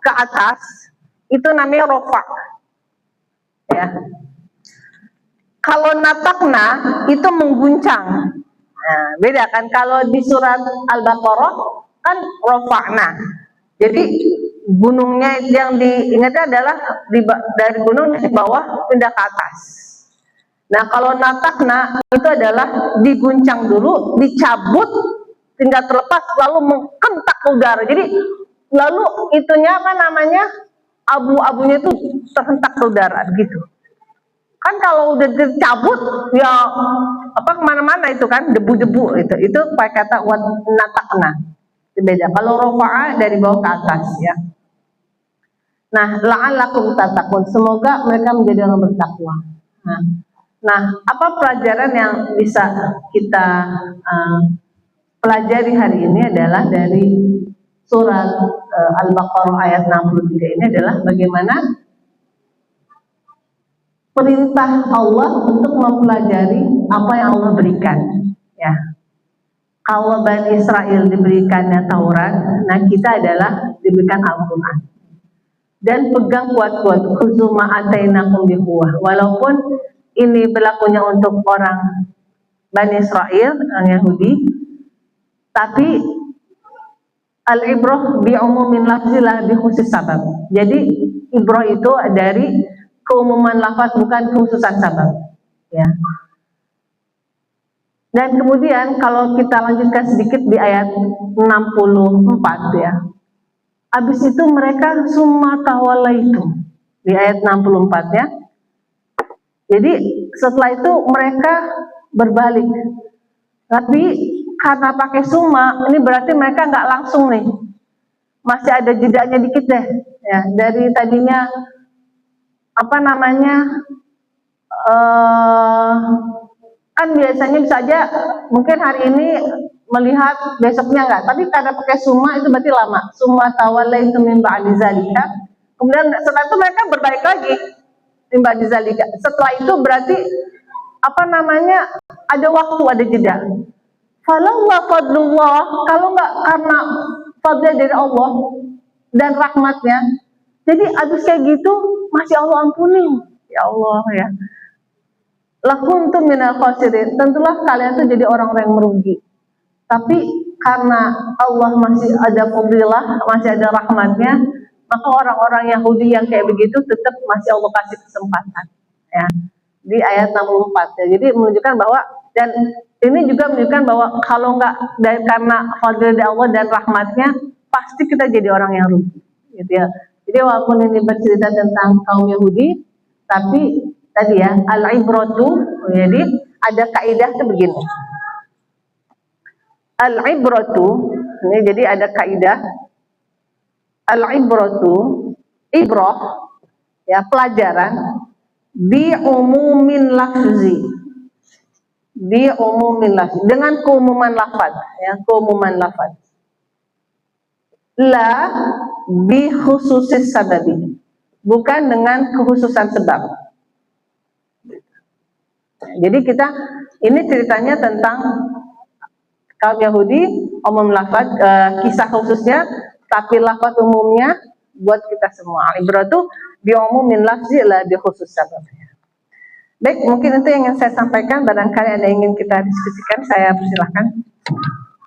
ke atas itu namanya rofa ya. Kalau natakna itu mengguncang. Nah, beda kan kalau di surat Al-Baqarah kan rofa'na. Jadi gunungnya yang diingatnya adalah dari gunung di bawah pindah ke atas. Nah, kalau natakna itu adalah diguncang dulu, dicabut tinggal terlepas lalu menghentak udara. Jadi lalu itunya apa namanya? Abu-abunya itu terhentak ke udara gitu. Kan kalau udah dicabut ya apa kemana-mana itu kan debu-debu itu pakai kata natakna. Beda. Kalau rofa'a dari bawah ke atas ya. Nah, la'allakum tattaqun, semoga mereka menjadi orang bertakwa. Nah, apa pelajaran yang bisa kita pelajari hari ini adalah dari surat Al-Baqarah ayat 63 ini adalah bagaimana perintah Allah untuk mempelajari apa yang Allah berikan ya. Kalau Bani Israel diberikannya Taurat, nah kita adalah diberikan Al-Quran. dan pegang kuat-kuat. Khuzu ma atainakum biquwwah. Walaupun ini berlakunya untuk orang Bani Israel, orang Yahudi, tapi al-ibrah bi umumin lafzi la bi khusus sabab. Jadi ibrah itu dari keumuman lafaz, bukan kekhususan sabab. Ya. Dan kemudian kalau kita lanjutkan sedikit di ayat 64 ya. Habis itu mereka summa tawalla itu di ayat 64 ya. Jadi setelah itu mereka berbalik. Tapi karena pakai summa, ini berarti mereka nggak langsung nih. Masih ada jedanya dikit deh. Ya, dari tadinya apa namanya? Kan biasanya bisa aja mungkin hari ini melihat besoknya enggak, tapi karena pakai summa itu berarti lama. Summa tawallaitum min ba'di zalika. Kemudian setelah itu mereka berbalik lagi min ba'di zalika. Setelah itu berarti apa namanya? Ada waktu, ada jeda. Falallah fadlullah, kalau enggak karena fadlnya dari Allah dan rahmatnya. Jadi abis kayak gitu masih Allah ampuni. Ya Allah ya. Lakuntum minal khasirin, tentulah kalian tuh jadi orang-orang yang merugi. Tapi karena Allah masih ada fadilah, masih ada rahmatnya, maka orang-orang Yahudi yang kayak begitu tetap masih Allah kasih kesempatan. Ya, di ayat 64 ya. Jadi menunjukkan bahwa, dan ini juga menunjukkan bahwa kalau nggak karena fadilah dari Allah dan rahmatnya, pasti kita jadi orang yang rugi. Gitu ya. Jadi walaupun ini bercerita tentang kaum Yahudi, tapi tadi ya, al-ibratu, jadi ada kaidah itu begini. Al-ibratu, ini jadi ada kaidah. Al-ibratu, ibrah, ya pelajaran, bi umumin lafzi. Bi umumin lafzi, dengan keumuman lafaz, ya, keumuman lafaz. La bi khususis sababi, bukan dengan kekhususan sebab. Jadi kita ini ceritanya tentang kaum Yahudi, umum lafaz, kisah khususnya, tapi lafaz umumnya buat kita semua. Ibratu bi umumin lafzi la bi khusus sababnya. Baik, mungkin itu yang ingin saya sampaikan. Barangkali ada yang ingin kita diskusikan, saya persilahkan.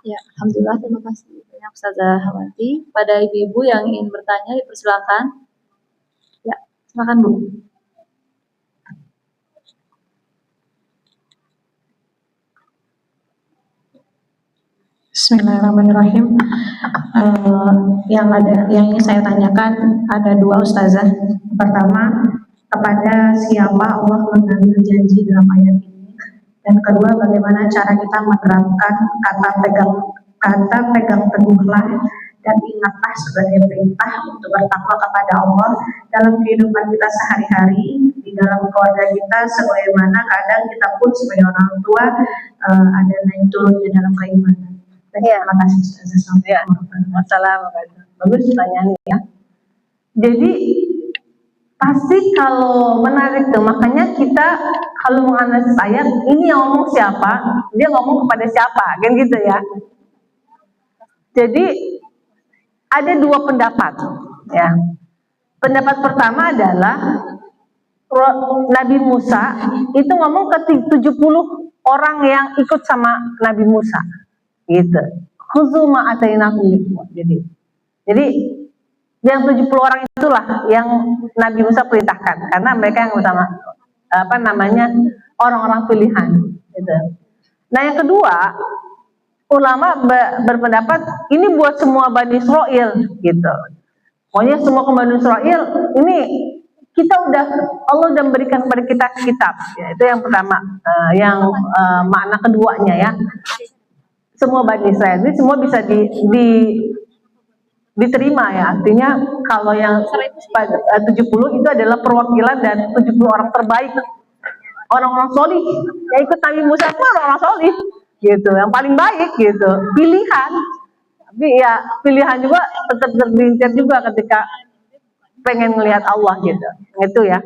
Ya, alhamdulillah, terima kasih banyak Ustazah Hawanti. Pada ibu-ibu yang ingin bertanya, dipersilakan. Ya, silakan Bu. Bismillahirrahmanirrahim. Yang ingin saya tanyakan ada dua Ustazah. Pertama, kepada siapa Allah mengambil janji dalam ayat ini, dan kedua, bagaimana cara kita menerapkan kata pegang teguhlah dan ingatlah sebagai perintah untuk bertakwa kepada Allah dalam kehidupan kita sehari-hari, di dalam keluarga kita, sebagaimana kadang kita pun sebagai orang tua ada naik turunnya dalam keimanan. Terima kasih Ustazah. Ya, masalah bagus pertanyaannya ya. Jadi pasti kalau menarik tuh, makanya kita kalau menganalisis ayat ini yang ngomong siapa, dia ngomong kepada siapa, kan gitu ya. Jadi ada dua pendapat ya. Pendapat pertama adalah Nabi Musa itu ngomong ke 70 orang yang ikut sama Nabi Musa. Gitu. Khuzu ma atainakum. Jadi yang 70 orang itulah yang Nabi Musa perintahkan, karena mereka yang utama orang-orang pilihan gitu. Nah, yang kedua, ulama berpendapat ini buat semua Bani Israel gitu. Pokoknya semua Bani Israel ini Allah udah memberikan kepada kita kitab ya, itu yang pertama. Makna keduanya ya, semua Bani Israel ini semua bisa diterima ya. Artinya kalau yang 70 itu adalah perwakilan dan 70 orang terbaik, orang-orang solih yang ikut Nabi Musa itu orang-orang solih gitu, yang paling baik gitu, pilihan. Tapi ya pilihan juga tetap tergelincir juga ketika pengen melihat Allah gitu, itu ya.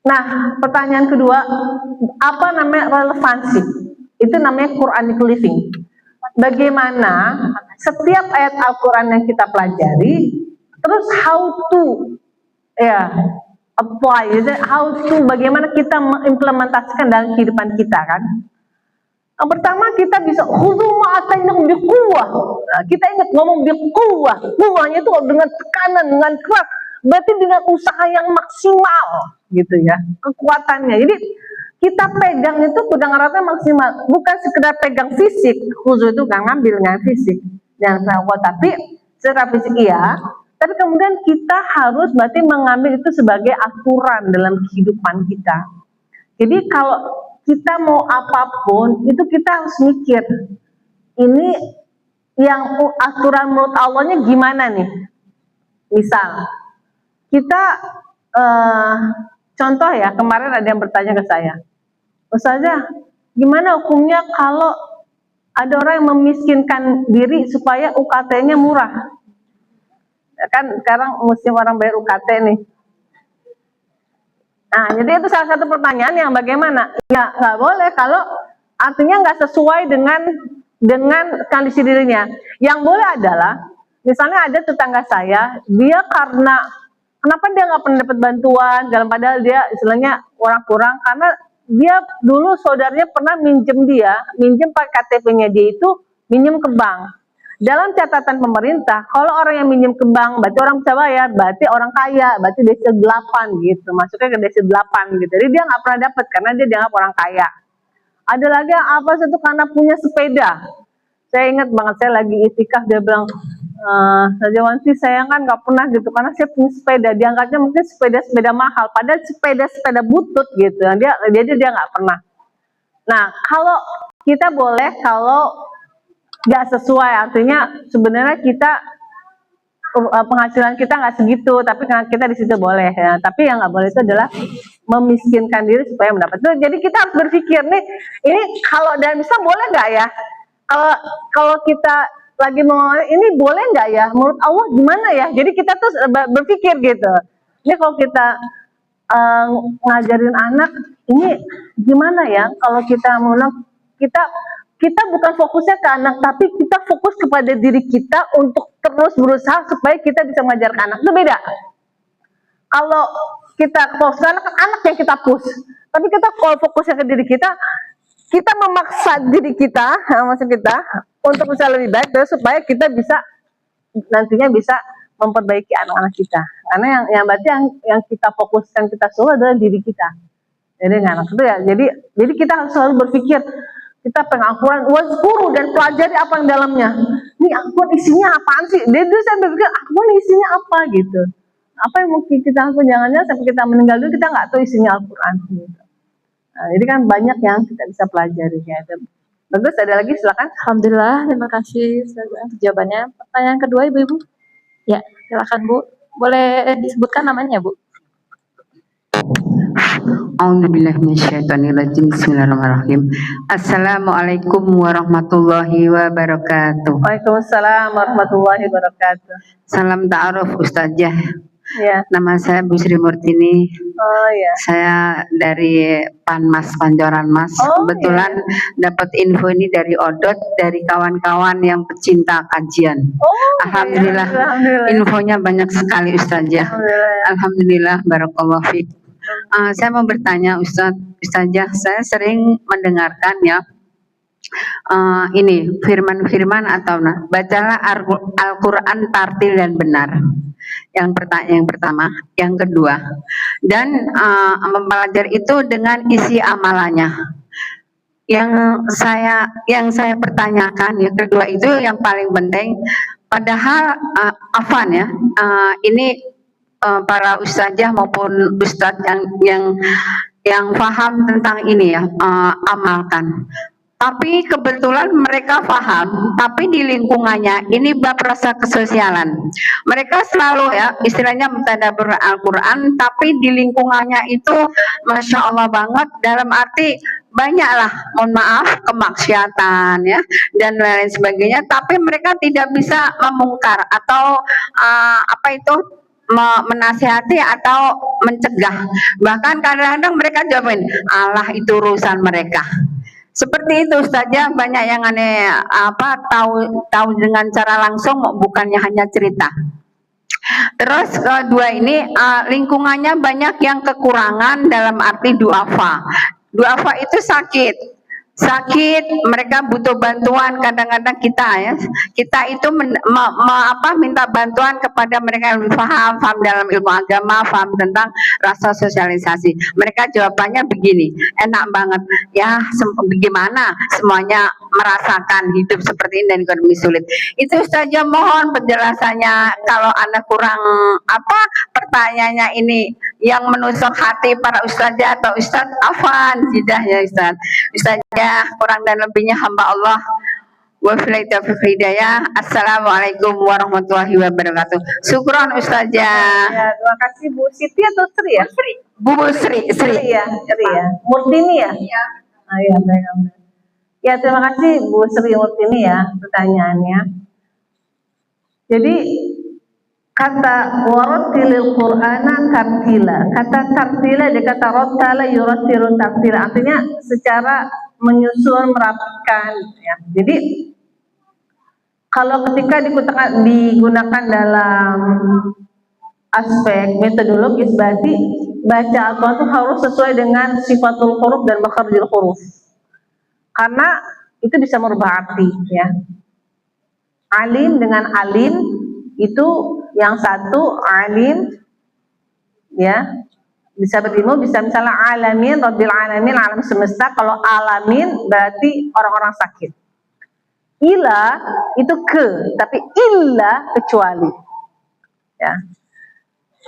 Nah, pertanyaan kedua, apa namanya relevansi? Itu namanya Quranic living. Bagaimana setiap ayat Al-Quran yang kita pelajari Terus how to apply, how to bagaimana kita mengimplementasikan dalam kehidupan kita kan. Yang pertama kita bisa khudu ma'atainakum biquwwah. Kita ingat ngomong biquwwah. Quwwahnya itu dengan tekanan, dengan keras. Berarti dengan usaha yang maksimal gitu ya. Kekuatannya. Jadi kita pegang itu pegang eratnya maksimal. Bukan sekedar pegang fisik. Khudu itu kan ngambil dengan fisik. Yang kuat, tapi secara fisik iya. Tapi kemudian kita harus berarti mengambil itu sebagai aturan dalam kehidupan kita. Jadi kalau kita mau apapun itu kita harus mikir ini yang aturan menurut Allahnya gimana nih. Misal kita contoh ya, kemarin ada yang bertanya ke saya, Ustazah gimana hukumnya kalau ada orang yang memiskinkan diri supaya UKT-nya murah. Kan sekarang musim orang bayar UKT nih. Nah, jadi itu salah satu pertanyaan yang bagaimana? Ya, nggak boleh kalau artinya nggak sesuai dengan kondisi dirinya. Yang boleh adalah, misalnya ada tetangga saya, dia kenapa dia nggak pernah dapat bantuan, dalam padahal dia istilahnya orang kurang, karena dia dulu saudaranya pernah minjem pakai KTP-nya dia itu minjem ke bank. Dalam catatan pemerintah, kalau orang yang minjem ke bank, berarti orang bisa bayar, berarti orang kaya, berarti desil 8 gitu, masuknya ke desil 8 gitu. Jadi dia nggak pernah dapat karena dia dianggap orang kaya. Ada lagi yang apa itu karena punya sepeda. Saya ingat banget, saya lagi itikaf, dia bilang, Sajawansi saya kan nggak pernah gitu, karena saya punya sepeda, diangkatnya mungkin sepeda mahal, padahal sepeda butut gitu, dia nggak pernah. Nah, kalau kita boleh kalau nggak sesuai, artinya sebenarnya kita penghasilan kita nggak segitu, tapi kita di situ boleh ya. Tapi yang nggak boleh itu adalah memiskinkan diri supaya mendapat itu. Jadi kita harus berpikir nih, ini kalau dan bisa boleh nggak ya? Kalau kita lagi mau ini boleh nggak ya? Menurut Allah gimana ya? Jadi kita tuh berpikir gitu. Ini kalau kita ngajarin anak ini gimana ya? Kalau kita mau kita bukan fokusnya ke anak, tapi kita fokus kepada diri kita untuk terus berusaha supaya kita bisa mengajar ke anak. Itu beda. Kalau kita fokus ke anak yang kita push. Tapi kita kalau fokusnya ke diri kita memaksa diri kita, maksud kita, untuk bisa lebih baik, terus supaya kita bisa nantinya bisa memperbaiki anak-anak kita. Karena yang berarti yang kita fokuskan, kita suruh adalah diri kita. Jadi anak itu ya. Jadi kita harus selalu berpikir, kita pengen Al-Quran, wazkuru, dan pelajari apa yang dalamnya. Ini Al-Quran isinya apaan sih? Jadi saya berpikir, Al-Quran isinya apa gitu. Apa yang mungkin kita lakukan, jangan-jangan sampai kita meninggal dulu, kita nggak tahu isinya Al-Quran gitu. Nah, jadi kan banyak yang kita bisa pelajari. Gitu. Bagus, ada lagi silakan. Alhamdulillah, terima kasih untuk jawabannya. Pertanyaan kedua Ibu-Ibu. Ya, silakan Bu. Boleh disebutkan namanya Bu? A'udzubillahiminasyaitonirrajim. Bismillahirrahmanirrahim. Assalamualaikum warahmatullahi wabarakatuh. Waalaikumsalam warahmatullahi wabarakatuh. Salam ta'aruf Ustazah. Ya. Nama saya Bu Sri Murtini. Oh ya. Saya dari Panmas Pancoran Mas. Kebetulan dapat info ini dari Odot, dari kawan-kawan yang pecinta kajian. Alhamdulillah. Ya. Alhamdulillah. Infonya banyak sekali Ustazah. Alhamdulillah, barakallahu fiik. Saya mau bertanya Ustazah, saya sering mendengarkan ya ini firman-firman atau bacalah Al-Quran tartil dan benar. Yang pertama, yang kedua, dan mempelajari itu dengan isi amalannya. Yang saya pertanyakan, yang kedua itu yang paling penting. Padahal afan ya, ini para ustazah maupun ustadz yang paham tentang ini ya, amalkan. Tapi kebetulan mereka paham, tapi di lingkungannya ini bab rasa kesosialan. Mereka selalu ya istilahnya mentadabbur Al-Quran, tapi di lingkungannya itu Masya Allah banget, dalam arti banyaklah, mohon maaf, kemaksiatan ya dan lain sebagainya. Tapi mereka tidak bisa memungkar atau menasihati atau mencegah. Bahkan kadang-kadang mereka jawabin, Allah itu urusan mereka. Seperti itu Ustazah, banyak yang aneh tahu dengan cara langsung, bukannya hanya cerita. Terus kedua ini lingkungannya banyak yang kekurangan dalam arti duafa. Duafa itu sakit, mereka butuh bantuan. Kadang-kadang kita itu minta bantuan kepada mereka yang lebih paham dalam ilmu agama, paham tentang rasa sosialisasi. Mereka jawabannya begini, enak banget ya, bagaimana semuanya merasakan hidup seperti ini dan ekonomi sulit. Itu saja, mohon penjelasannya. Kalau Anda kurang pertanyaannya ini yang menusuk hati para ustazah atau ustaz, afan jidah ya ustaz. Ustazah, kurang dan lebihnya hamba Allah. Wabillahi taufiq hidayah. Assalamualaikum warahmatullahi wabarakatuh. Syukron ustazah. Ya, terima kasih Bu Siti atau Sri ya? Bu Sri ya, Sri ya. Murtini ya? Iya. Ya, baik. Ya, terima kasih Bu Sri Murtini ya pertanyaannya. Jadi kata warattilil Qur'ana tartila. Kata tartila dari kata rattala yurattilu tartila. Artinya secara menyusun, merapikan ya. Jadi kalau ketika digunakan dalam aspek metodologis, berarti baca Al-Quran itu harus sesuai dengan sifatul huruf dan makharijul huruf. Karena itu bisa merubah arti ya. Alim dengan alim itu yang satu alim ya, bisa berilmu, bisa misalnya alamin, rabbil alamin, alam semesta. Kalau alamin berarti orang-orang sakit. Ila itu ke, tapi illa kecuali ya.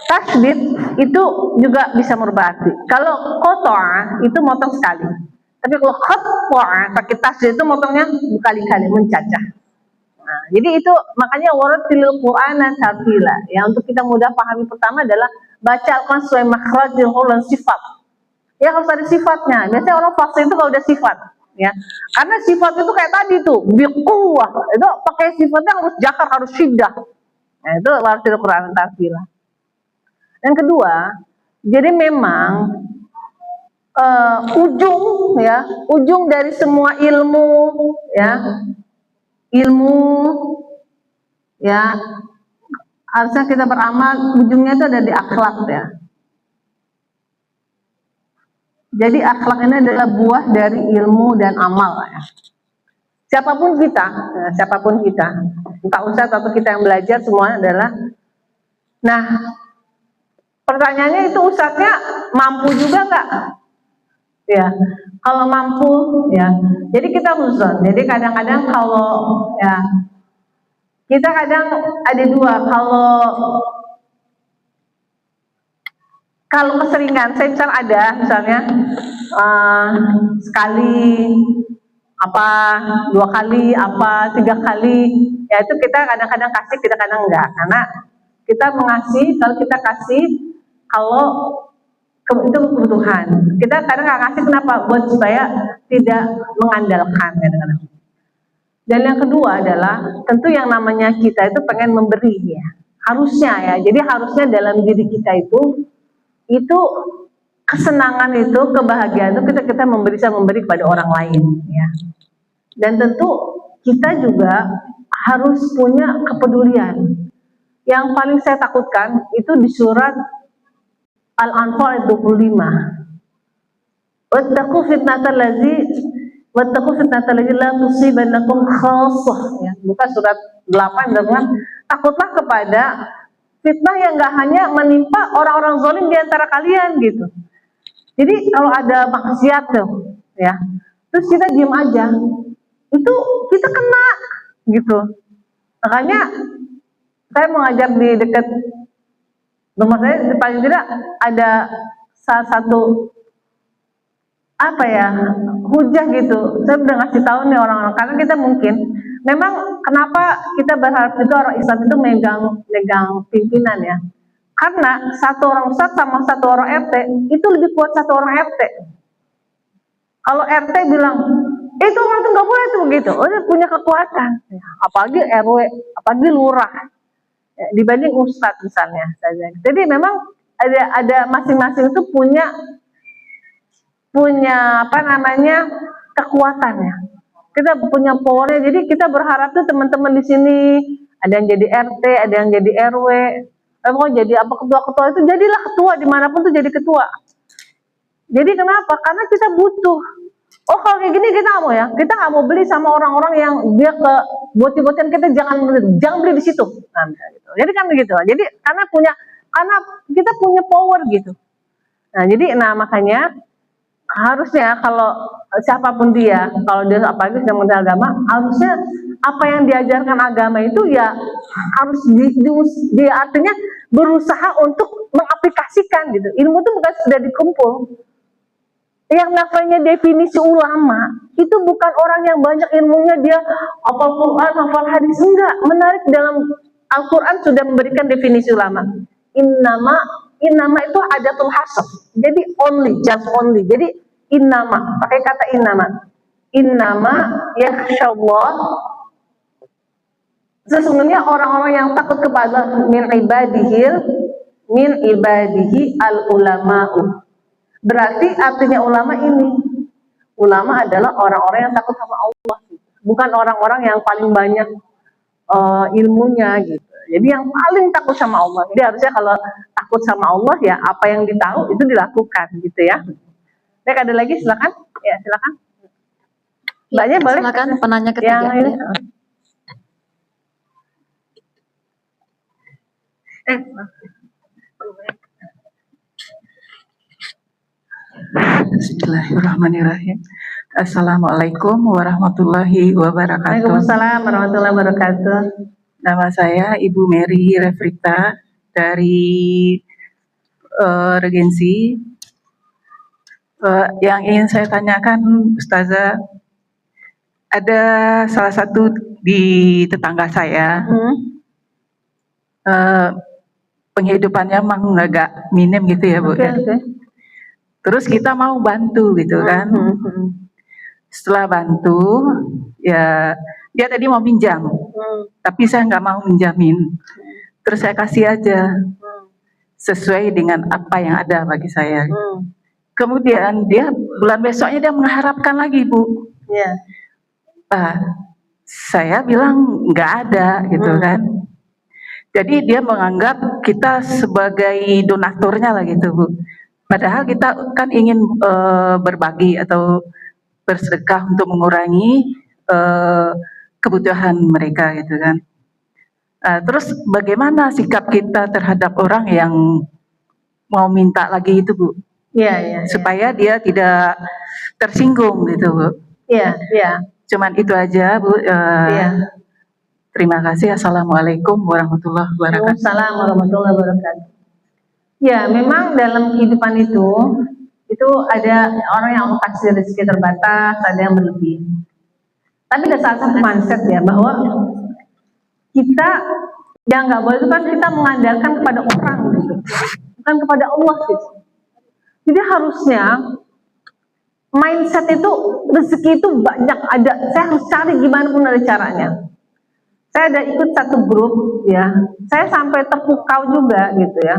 Tasdid itu juga bisa merubah arti. Kalau qata'a itu motong sekali. Tapi kalau qata'a pakai tasdid itu motongnya berkali-kali, mencacah. Nah, jadi itu makanya warattilil Qur'ana tartila. Ya, untuk kita mudah pahami pertama adalah baca Al-Quran sesuai makhrajul huruf dan sifat. Ya, harus ada sifatnya. Biasanya orang fasih itu kalau udah sifat, ya. Karena sifat itu kayak tadi tuh, biquwah. Itu pakai sifatnya harus jakar, harus syiddah. Nah, itu warattilil Qur'ana tartila. Yang kedua, jadi memang ujung dari semua ilmu ya harusnya kita beramal, ujungnya itu ada di akhlak ya. Jadi akhlak ini adalah buah dari ilmu dan amal ya. Siapapun kita, entah ustaz atau kita yang belajar, semuanya adalah. Nah, pertanyaannya itu ustaznya mampu juga nggak? Ya, kalau mampu ya. Jadi kita huzon. Jadi kadang-kadang kalau ya kita kadang ada dua. Kalau keseringan, saya misalnya sekali apa, 2 kali apa, 3 kali, ya itu kita kadang-kadang kasih, kita kadang enggak. Karena kita mengasih, kalau kita kasih kalau itu kebutuhan. Kita kadang nggak kasih, kenapa? Buat supaya tidak mengandalkan kadang-kadang. Dan yang kedua adalah tentu yang namanya kita itu pengen memberi ya. Harusnya ya. Jadi harusnya dalam diri kita itu kesenangan itu, kebahagiaan itu kita bisa memberi kepada orang lain ya. Dan tentu kita juga harus punya kepedulian. Yang paling saya takutkan itu di surat Al-Anfal ayat 25. Wattaqu fitnatal ladzi la tusibannakum khassah ya. Bukan surat 8 dengan takutlah kepada fitnah yang enggak hanya menimpa orang-orang zalim di antara kalian gitu. Jadi kalau ada maksiat tuh ya, terus kita diam aja, itu kita kena gitu. Makanya saya mengajar di dekat rumah saya, paling tidak ada salah satu hujah gitu. Saya udah ngasih tahu nih orang-orang, karena kita mungkin memang kenapa kita berharap itu orang Islam itu megang pimpinan ya, karena satu orang ustadz sama satu orang RT itu lebih kuat satu orang RT. Kalau RT bilang itu orang itu nggak boleh tuh begitu, dia punya kekuatan ya, apalagi RW, apalagi lurah ya, dibanding ustadz misalnya. Jadi memang ada masing-masing itu punya kekuatannya. Kita punya powernya. Jadi kita berharap tuh teman-teman di sini ada yang jadi RT, ada yang jadi RW, mau jadi apa ketua-ketua itu, jadilah ketua dimanapun tuh jadi ketua. Jadi kenapa? Karena kita butuh. Oh kalau kayak gini kita nggak mau ya, kita nggak mau beli sama orang-orang yang dia ke boti-botian, kita jangan beli di situ. Nah, gitu. Jadi kan begitu. Jadi karena kita punya power gitu. Nah jadi makanya harusnya kalau siapapun dia, kalau dia apalagi sedang mengenal agama, harusnya apa yang diajarkan agama itu ya harus artinya berusaha untuk mengaplikasikan gitu. Ilmu itu bukan sudah dikumpul. Yang namanya definisi ulama itu bukan orang yang banyak ilmunya, dia hafal Quran, hafal hadis, enggak. Menarik, dalam Al-Quran sudah memberikan definisi ulama. Innama itu adatul hasr. Jadi only, just only. Jadi innama, pakai kata innama. Innama yakhsyallah. Sesungguhnya orang-orang yang takut kepada min ibadihi al-ulama'u. Berarti artinya ulama ini, ulama adalah orang-orang yang takut sama Allah, bukan orang-orang yang paling banyak ilmunya gitu. Jadi yang paling takut sama Allah. Jadi harusnya kalau takut sama Allah ya apa yang ditahu itu dilakukan gitu ya. Baik, ada lagi, silakan. Ya silakan. Mbaknya boleh. Silakan penanya ketiga. Yang ini. Bismillahirrahmanirrahim. Assalamualaikum warahmatullahi wabarakatuh. Waalaikumsalam warahmatullahi wabarakatuh. Nama saya Ibu Mary Refrita dari Regensi. Yang ingin saya tanyakan, Ustazah, ada salah satu di tetangga saya, penghidupannya memang agak minim gitu ya Bu. Okay. Terus kita mau bantu gitu kan. Setelah bantu, ya dia tadi mau pinjam, tapi saya nggak mau minjamin. Terus saya kasih aja, sesuai dengan apa yang ada bagi saya. Kemudian dia bulan besoknya dia mengharapkan lagi Bu. Saya bilang nggak ada gitu kan. Jadi dia menganggap kita sebagai donaturnya lah gitu Bu. Padahal kita kan ingin berbagi atau bersedekah untuk mengurangi kebutuhan mereka gitu kan. Terus bagaimana sikap kita terhadap orang yang mau minta lagi itu Bu? Supaya dia tidak tersinggung gitu Bu. Cuman itu aja Bu. Terima kasih. Assalamualaikum warahmatullahi wabarakatuh. Waalaikumsalam warahmatullahi wabarakatuh. Ya, memang dalam kehidupan itu ada orang yang kasih rezeki terbatas, ada yang berlebih. Tapi ada salah satu mindset ya, bahwa kita yang nggak boleh itu kan kita mengandalkan kepada orang gitu, bukan kepada Allah gitu. Jadi harusnya mindset itu, rezeki itu banyak ada, saya harus cari gimana pun ada caranya. Saya ada ikut satu grup ya, saya sampai terpukau juga gitu ya.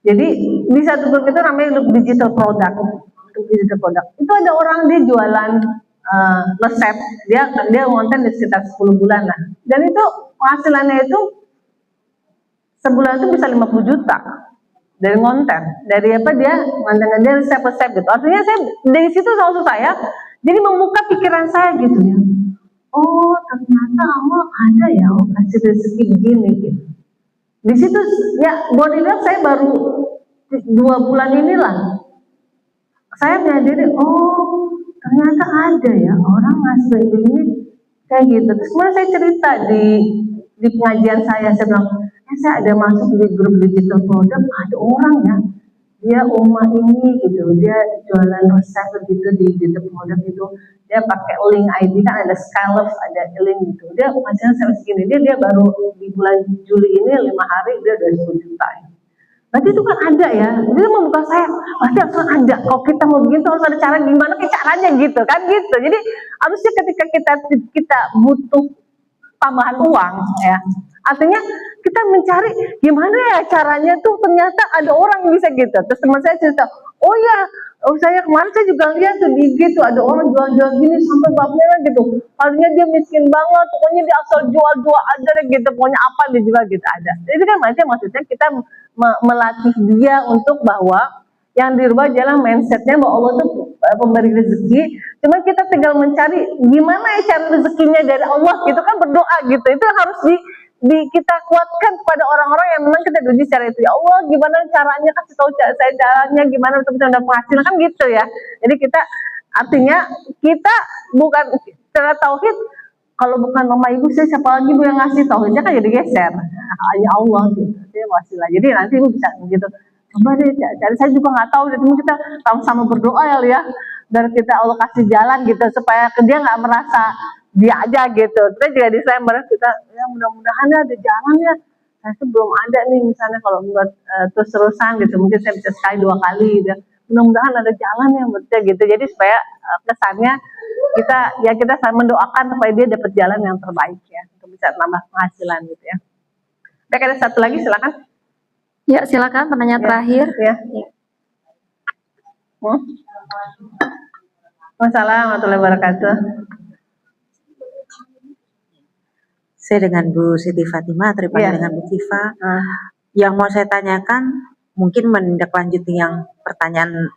Jadi di satu grup itu namanya digital product. Itu ada orang dia jualan resep, dia konten di sekitar 10 bulan lah. Dan itu penghasilannya itu sebulan itu bisa 50 juta dari konten. Dari apa dia konten dia resep-resep gitu. Artinya saya dari situ maksud saya jadi membuka pikiran saya gitu ya. Oh ternyata Allah ada ya, kasih rezeki begini gitu. Di situ ya boleh dilihat saya baru 2 bulan inilah saya menyadari, oh ternyata ada ya orang ngasih ini kayak gitu. Terus kemudian saya cerita di pengajian saya bilang, saya ada masuk di grup digital product, ada orang ya, dia Uma ini gitu, dia jualan resep gitu di digital product itu, dia pakai link ID kan ada Scalp, ada link gitu, dia penghasilan saya segini, dia baru di bulan Juli ini 5 hari dia udah 10 juta ya. Berarti itu kan ada ya, dia membuka saya, pasti harus ada, kalau kita mau begitu harus ada cara, gimana caranya gitu kan gitu. Jadi harusnya ketika kita butuh tambahan uang ya, artinya kita mencari gimana ya caranya tuh, ternyata ada orang yang bisa gitu. Terus teman saya cerita, oh ya Oh saya kemarin saya juga lihat tuh di IG tuh ada orang jual-jual gini sampai babnya gitu. Tadinya dia miskin banget, pokoknya dia asal jual-jual aja deh gitu, pokoknya apa dia jual gitu ada. Itu kan maksudnya kita melatih dia untuk bahwa yang dirubah jalan mindsetnya bahwa Allah tuh pemberi rezeki. Cuma kita tinggal mencari gimana ya cara rezekinya dari Allah gitu kan, berdoa gitu. Itu harus kita kuatkan kepada orang-orang yang memang kita diuji secara itu. Ya Allah, gimana caranya, kasih tahu saya caranya gimana untuk bisa mendapat penghasilan kan gitu ya. Jadi kita artinya kita bukan secara tauhid, kalau bukan mama ibu saya siapa lagi bu yang ngasih, tauhidnya kan jadi geser. Hanya Allah gitu. Dia wasilah. Jadi nanti ibu bisa gitu. Coba deh cari, saya juga nggak tahu. Jadi kita sama-sama berdoa ya, dan kita Allah kasih jalan gitu supaya dia nggak merasa dia aja gitu. Kita juga di Desember kita ya mudah-mudahan ada jalan ya. Saya tuh belum ada nih misalnya kalau buat terus-terusan gitu, mungkin saya bisa sekali 2 kali gitu. Mudah-mudahan ada jalan yang betul gitu. Jadi supaya kesannya kita saling mendoakan supaya dia dapat jalan yang terbaik ya, untuk bisa nambah penghasilan gitu ya. Baik, ada satu lagi silakan. Ya silakan penanya terakhir. Ya. Wassalamualaikum warahmatullahi wabarakatuh. Saya dengan Bu Siti Fatimah, terima dengan Bu Siva. Yang mau saya tanyakan, mungkin menindaklanjuti yang pertanyaan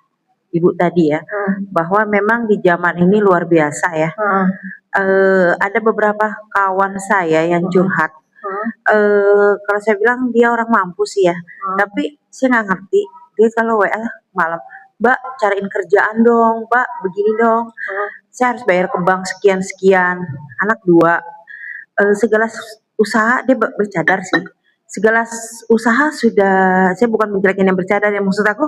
Ibu tadi ya, bahwa memang di zaman ini luar biasa ya. Ada beberapa kawan saya yang curhat. Kalau saya bilang dia orang mampu sih ya, tapi saya nggak ngerti. Dia kalau WA malam, Mbak cariin kerjaan dong, Mbak begini dong. Saya harus bayar ke bank sekian-sekian, anak 2. Segala usaha dia bercadar sih. Segala usaha sudah, saya bukan menjelekin yang bercadar, yang maksud aku,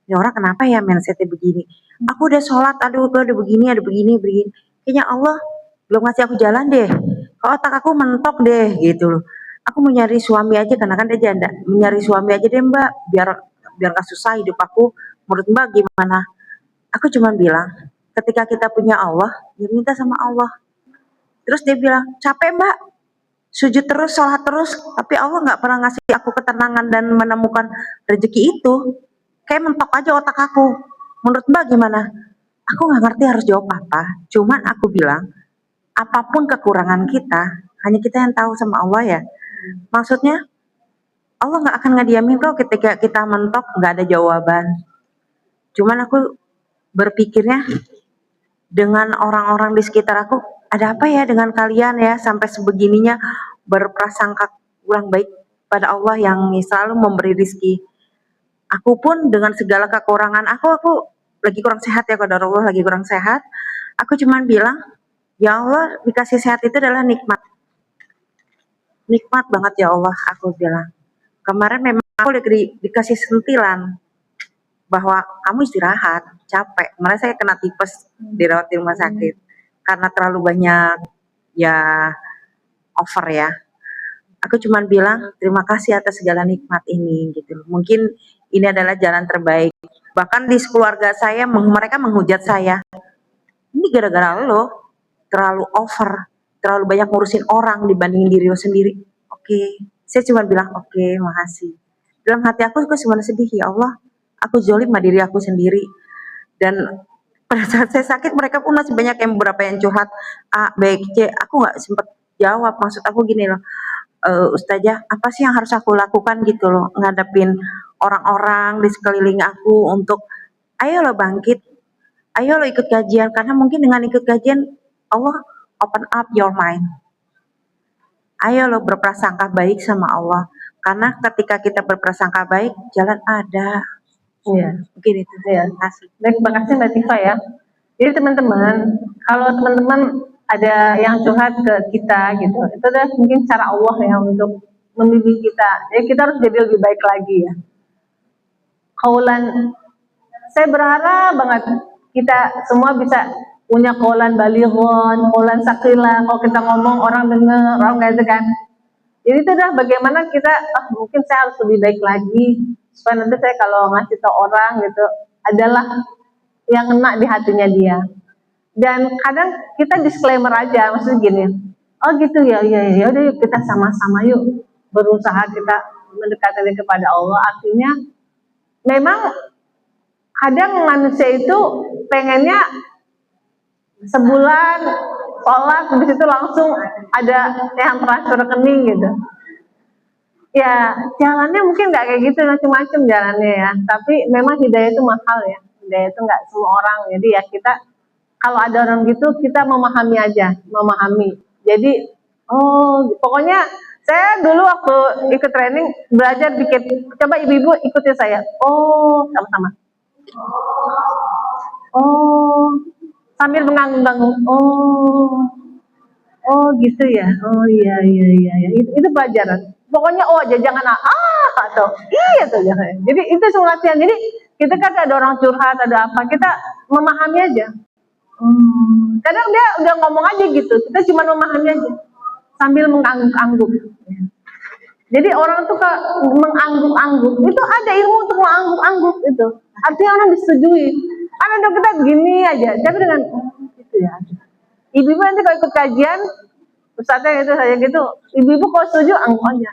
ya orang kenapa ya mindsetnya begini. Aku udah sholat, aduh udah begini, begini. Kayaknya Allah belum ngasih aku jalan deh. Kalau otak aku mentok deh gitu loh. Aku mau nyari suami aja karena kan dia janda. Mencari suami aja deh Mbak, biar gak susah hidup aku. Menurut Mbak gimana? Aku cuma bilang, ketika kita punya Allah, ya minta sama Allah. Terus dia bilang, capek Mbak, sujud terus, sholat terus, tapi Allah nggak pernah ngasih aku ketenangan dan menemukan rezeki itu. Kayak mentok aja otak aku. Menurut Mbak gimana? Aku nggak ngerti harus jawab apa. Cuman aku bilang, apapun kekurangan kita, hanya kita yang tahu sama Allah ya. Maksudnya, Allah nggak akan ngediamin kok ketika kita mentok, nggak ada jawaban. Cuman aku berpikirnya, dengan orang-orang di sekitar aku, ada apa ya dengan kalian ya sampai sebegininya berprasangka kurang baik pada Allah yang selalu memberi rizki. Aku pun dengan segala kekurangan aku lagi kurang sehat ya, qadarullah lagi kurang sehat. Aku cuman bilang, ya Allah dikasih sehat itu adalah nikmat. Nikmat banget ya Allah, aku bilang. Kemarin memang aku dikasih sentilan bahwa kamu istirahat, capek. Kemarin saya kena tipes dirawat di rumah sakit. Karena terlalu banyak ya over ya. Aku cuman bilang terima kasih atas segala nikmat ini gitu. Mungkin ini adalah jalan terbaik. Bahkan di keluarga saya mereka menghujat saya. Ini gara-gara lo terlalu over, terlalu banyak ngurusin orang dibandingin diri lo sendiri. Oke. Saya cuma bilang oke, makasih. Dalam hati aku cuma sedih, ya Allah, aku zolim sama diri aku sendiri. Dan pada saat saya sakit mereka pun masih banyak yang beberapa yang curhat A, B, C. Aku nggak sempet jawab. Maksud aku gini loh, Ustazah, apa sih yang harus aku lakukan gitu loh, ngadepin orang-orang di sekeliling aku untuk ayo lo bangkit, ayo lo ikut kajian, karena mungkin dengan ikut kajian Allah open up your mind. Ayo lo berprasangka baik sama Allah, karena ketika kita berprasangka baik jalan ada. Iya, mungkin itu. Iya. Baik, terima kasih Mbak Siva ya. Jadi teman-teman, kalau teman-teman ada yang curhat ke kita gitu, itu adalah mungkin cara Allah ya untuk membimbing kita. Jadi kita harus jadi lebih baik lagi ya. Kaulan, saya berharap banget kita semua bisa punya kaulan balighon, kaulan sakila. Kalau kita ngomong orang dengar, orang kayak itu kan. Jadi itu adalah bagaimana kita, mungkin saya harus lebih baik lagi. Supaya nanti saya kalau ngasih tau orang gitu adalah yang kena di hatinya dia. Dan kadang kita disclaimer aja, maksudnya gini, oh gitu ya, udah yuk kita sama-sama yuk berusaha kita mendekatkan kepada Allah. Artinya memang kadang manusia itu pengennya sebulan sholat, habis itu langsung ada yang transfer rekening gitu. Ya jalannya mungkin nggak kayak gitu, macam-macam jalannya ya. Tapi memang hidayah itu mahal ya. Hidayah itu nggak semua orang. Jadi ya kita kalau ada orang gitu kita memahami aja, memahami. Jadi pokoknya saya dulu waktu ikut training belajar dikit. Coba ibu-ibu ikuti saya. Sama-sama. Sambil mengangguk-angguk. Gitu ya. Iya. Itu pelajaran. Pokoknya aja jangan atau iya tuh jangan. Jadi itu semua latihan. Jadi kita kan ada orang curhat, ada apa, kita memahami aja. Kadang dia udah ngomong aja gitu, kita cuma memahami aja sambil mengangguk-angguk. Jadi orang tuh mengangguk-angguk itu ada ilmu untuk mengangguk-angguk itu. Artinya orang disetujui. Ada kita gini aja, tapi dengan gitu ya. Ibu-ibu nanti kalau ikut kajian, ustadznya gitu saja gitu, ibu-ibu kalau setuju angguk aja.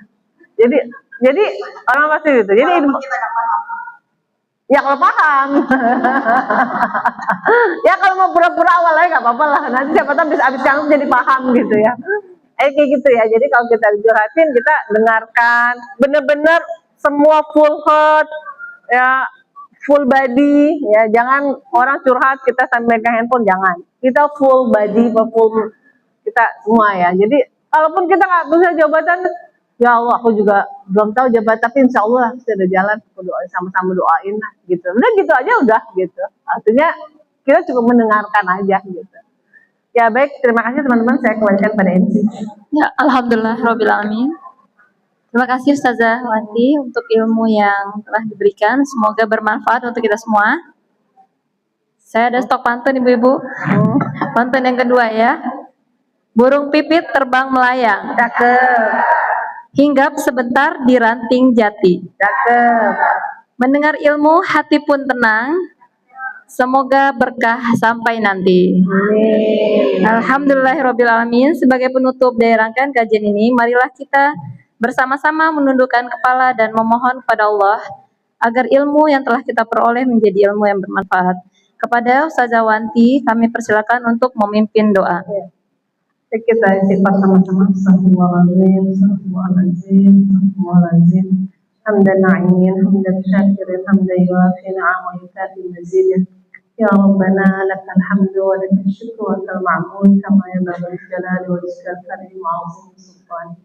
Jadi orang pasti gitu. Jadi ya kalau paham. Ya kalau mau pura-pura awalnya nggak apa-apa lah. Nanti siapa tahu habis kamu jadi paham gitu ya. Kayak gitu ya. Jadi kalau kita curhatin, kita dengarkan bener-bener semua full heart ya, full body ya. Jangan orang curhat kita sambil megang handphone, jangan. Kita full body, full kita semua ya. Jadi kalaupun kita nggak punya jabatan, ya Allah aku juga belum tahu jabatan, tapi insya Allah sudah ada jalan, aku doain, sama-sama doain lah gitu. Udah gitu aja udah gitu. Artinya kita cukup mendengarkan aja gitu. Ya baik, terima kasih teman-teman, saya kembalikan pada MC. Ya, alhamdulillah rabbil alamin. Terima kasih Ustazah Wanti untuk ilmu yang telah diberikan. Semoga bermanfaat untuk kita semua. Saya ada stok pantun ibu-ibu. Pantun yang kedua ya. Burung pipit terbang melayang. Cakep. Hinggap sebentar di ranting jati. Cakep. Mendengar ilmu hati pun tenang. Semoga berkah sampai nanti. Alhamdulillahirrabbilalamin. Sebagai penutup dari rangkaian kajian ini, marilah kita bersama-sama menundukkan kepala dan memohon kepada Allah agar ilmu yang telah kita peroleh menjadi ilmu yang bermanfaat. Kepada Ustazah Wanti, kami persilakan untuk memimpin doa. Kita istighfar sama-sama. Astagfirullahaladzim. Hamdan na'imin, hamdan syakirin, hamdan yuafi ni'ama yukafi mazidah. Ya Rabbana lakal hamdu wa lakal syukru wa lakal ma'bud kama yanbaghi jalali wa rizqil karim wa 'azimi sultani.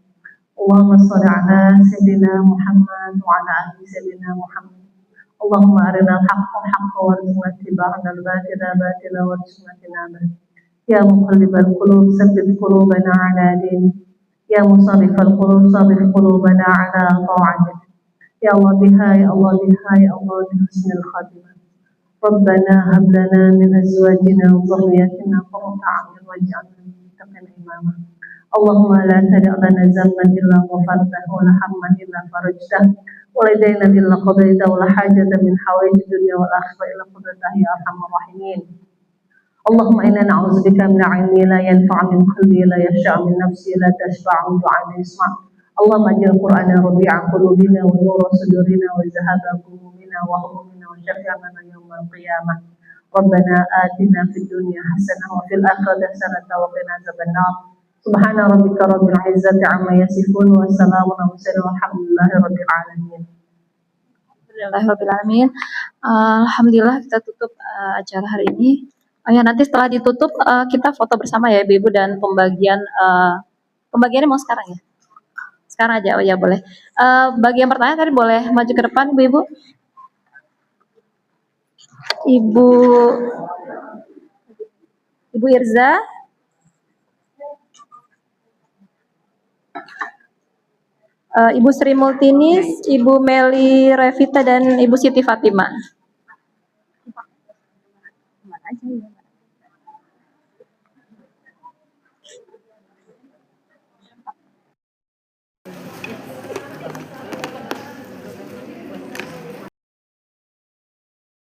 Allahumma shalli ala sayyidina Muhammad wa ala ali sayyidina Muhammad. Allahumma arina al-haqqa haqqa warzuqna ittiba'ahu al-batila batila warzuqna ijtinabah. Ya muqallibal qulub tsabbit qulubana ala dinik. Ya musarrifal qulub sarrif qulubana ala ta'atik. Ya Allah biha ya Allah bi husnil khatimah. Rabbana hab lana min azwajina wa dhurriyyatina qurrata a'yun waj'alna lil muttaqina imama. Allahumma la tada' lana dhanban illa ghafartahu wa la hamman illa farajtahu wa la daynan illa qadaytahu wa la hajatan min hawaiji dunya wal akhirah illa qadaytahu ya arhamar rahimin. Allahumma inna na'udzubika min 'ilmin la yanfa'u, min qalbin la yakhsha', min nafsin la tashba'u, du'an la yusma'. Allahumma aj'al Qur'ana rabi'a qulubina wa nura sudurina wa zahaba humumina wa humumina wa syafi'ana yawmal qiyamah. Rabbana atina fid dunya hasanah wa fil akhirati hasanah wa qina adzabannar. Subhana rabbika rabbil izzati 'amma yasifun wa salamun 'alal mursalin walhamdulillahi rabbil alamin. Alhamdulillahirabbil alamin. Alhamdulillah kita tutup acara hari ini. Ya nanti setelah ditutup kita foto bersama ya Ibu dan pembagiannya mau sekarang ya? Sekarang aja, oh ya boleh. Bagian pertanyaan tadi boleh maju ke depan Ibu. Ibu Irza. Ibu Sri Multinis, Ibu Meli Revita dan Ibu Siti Fatima.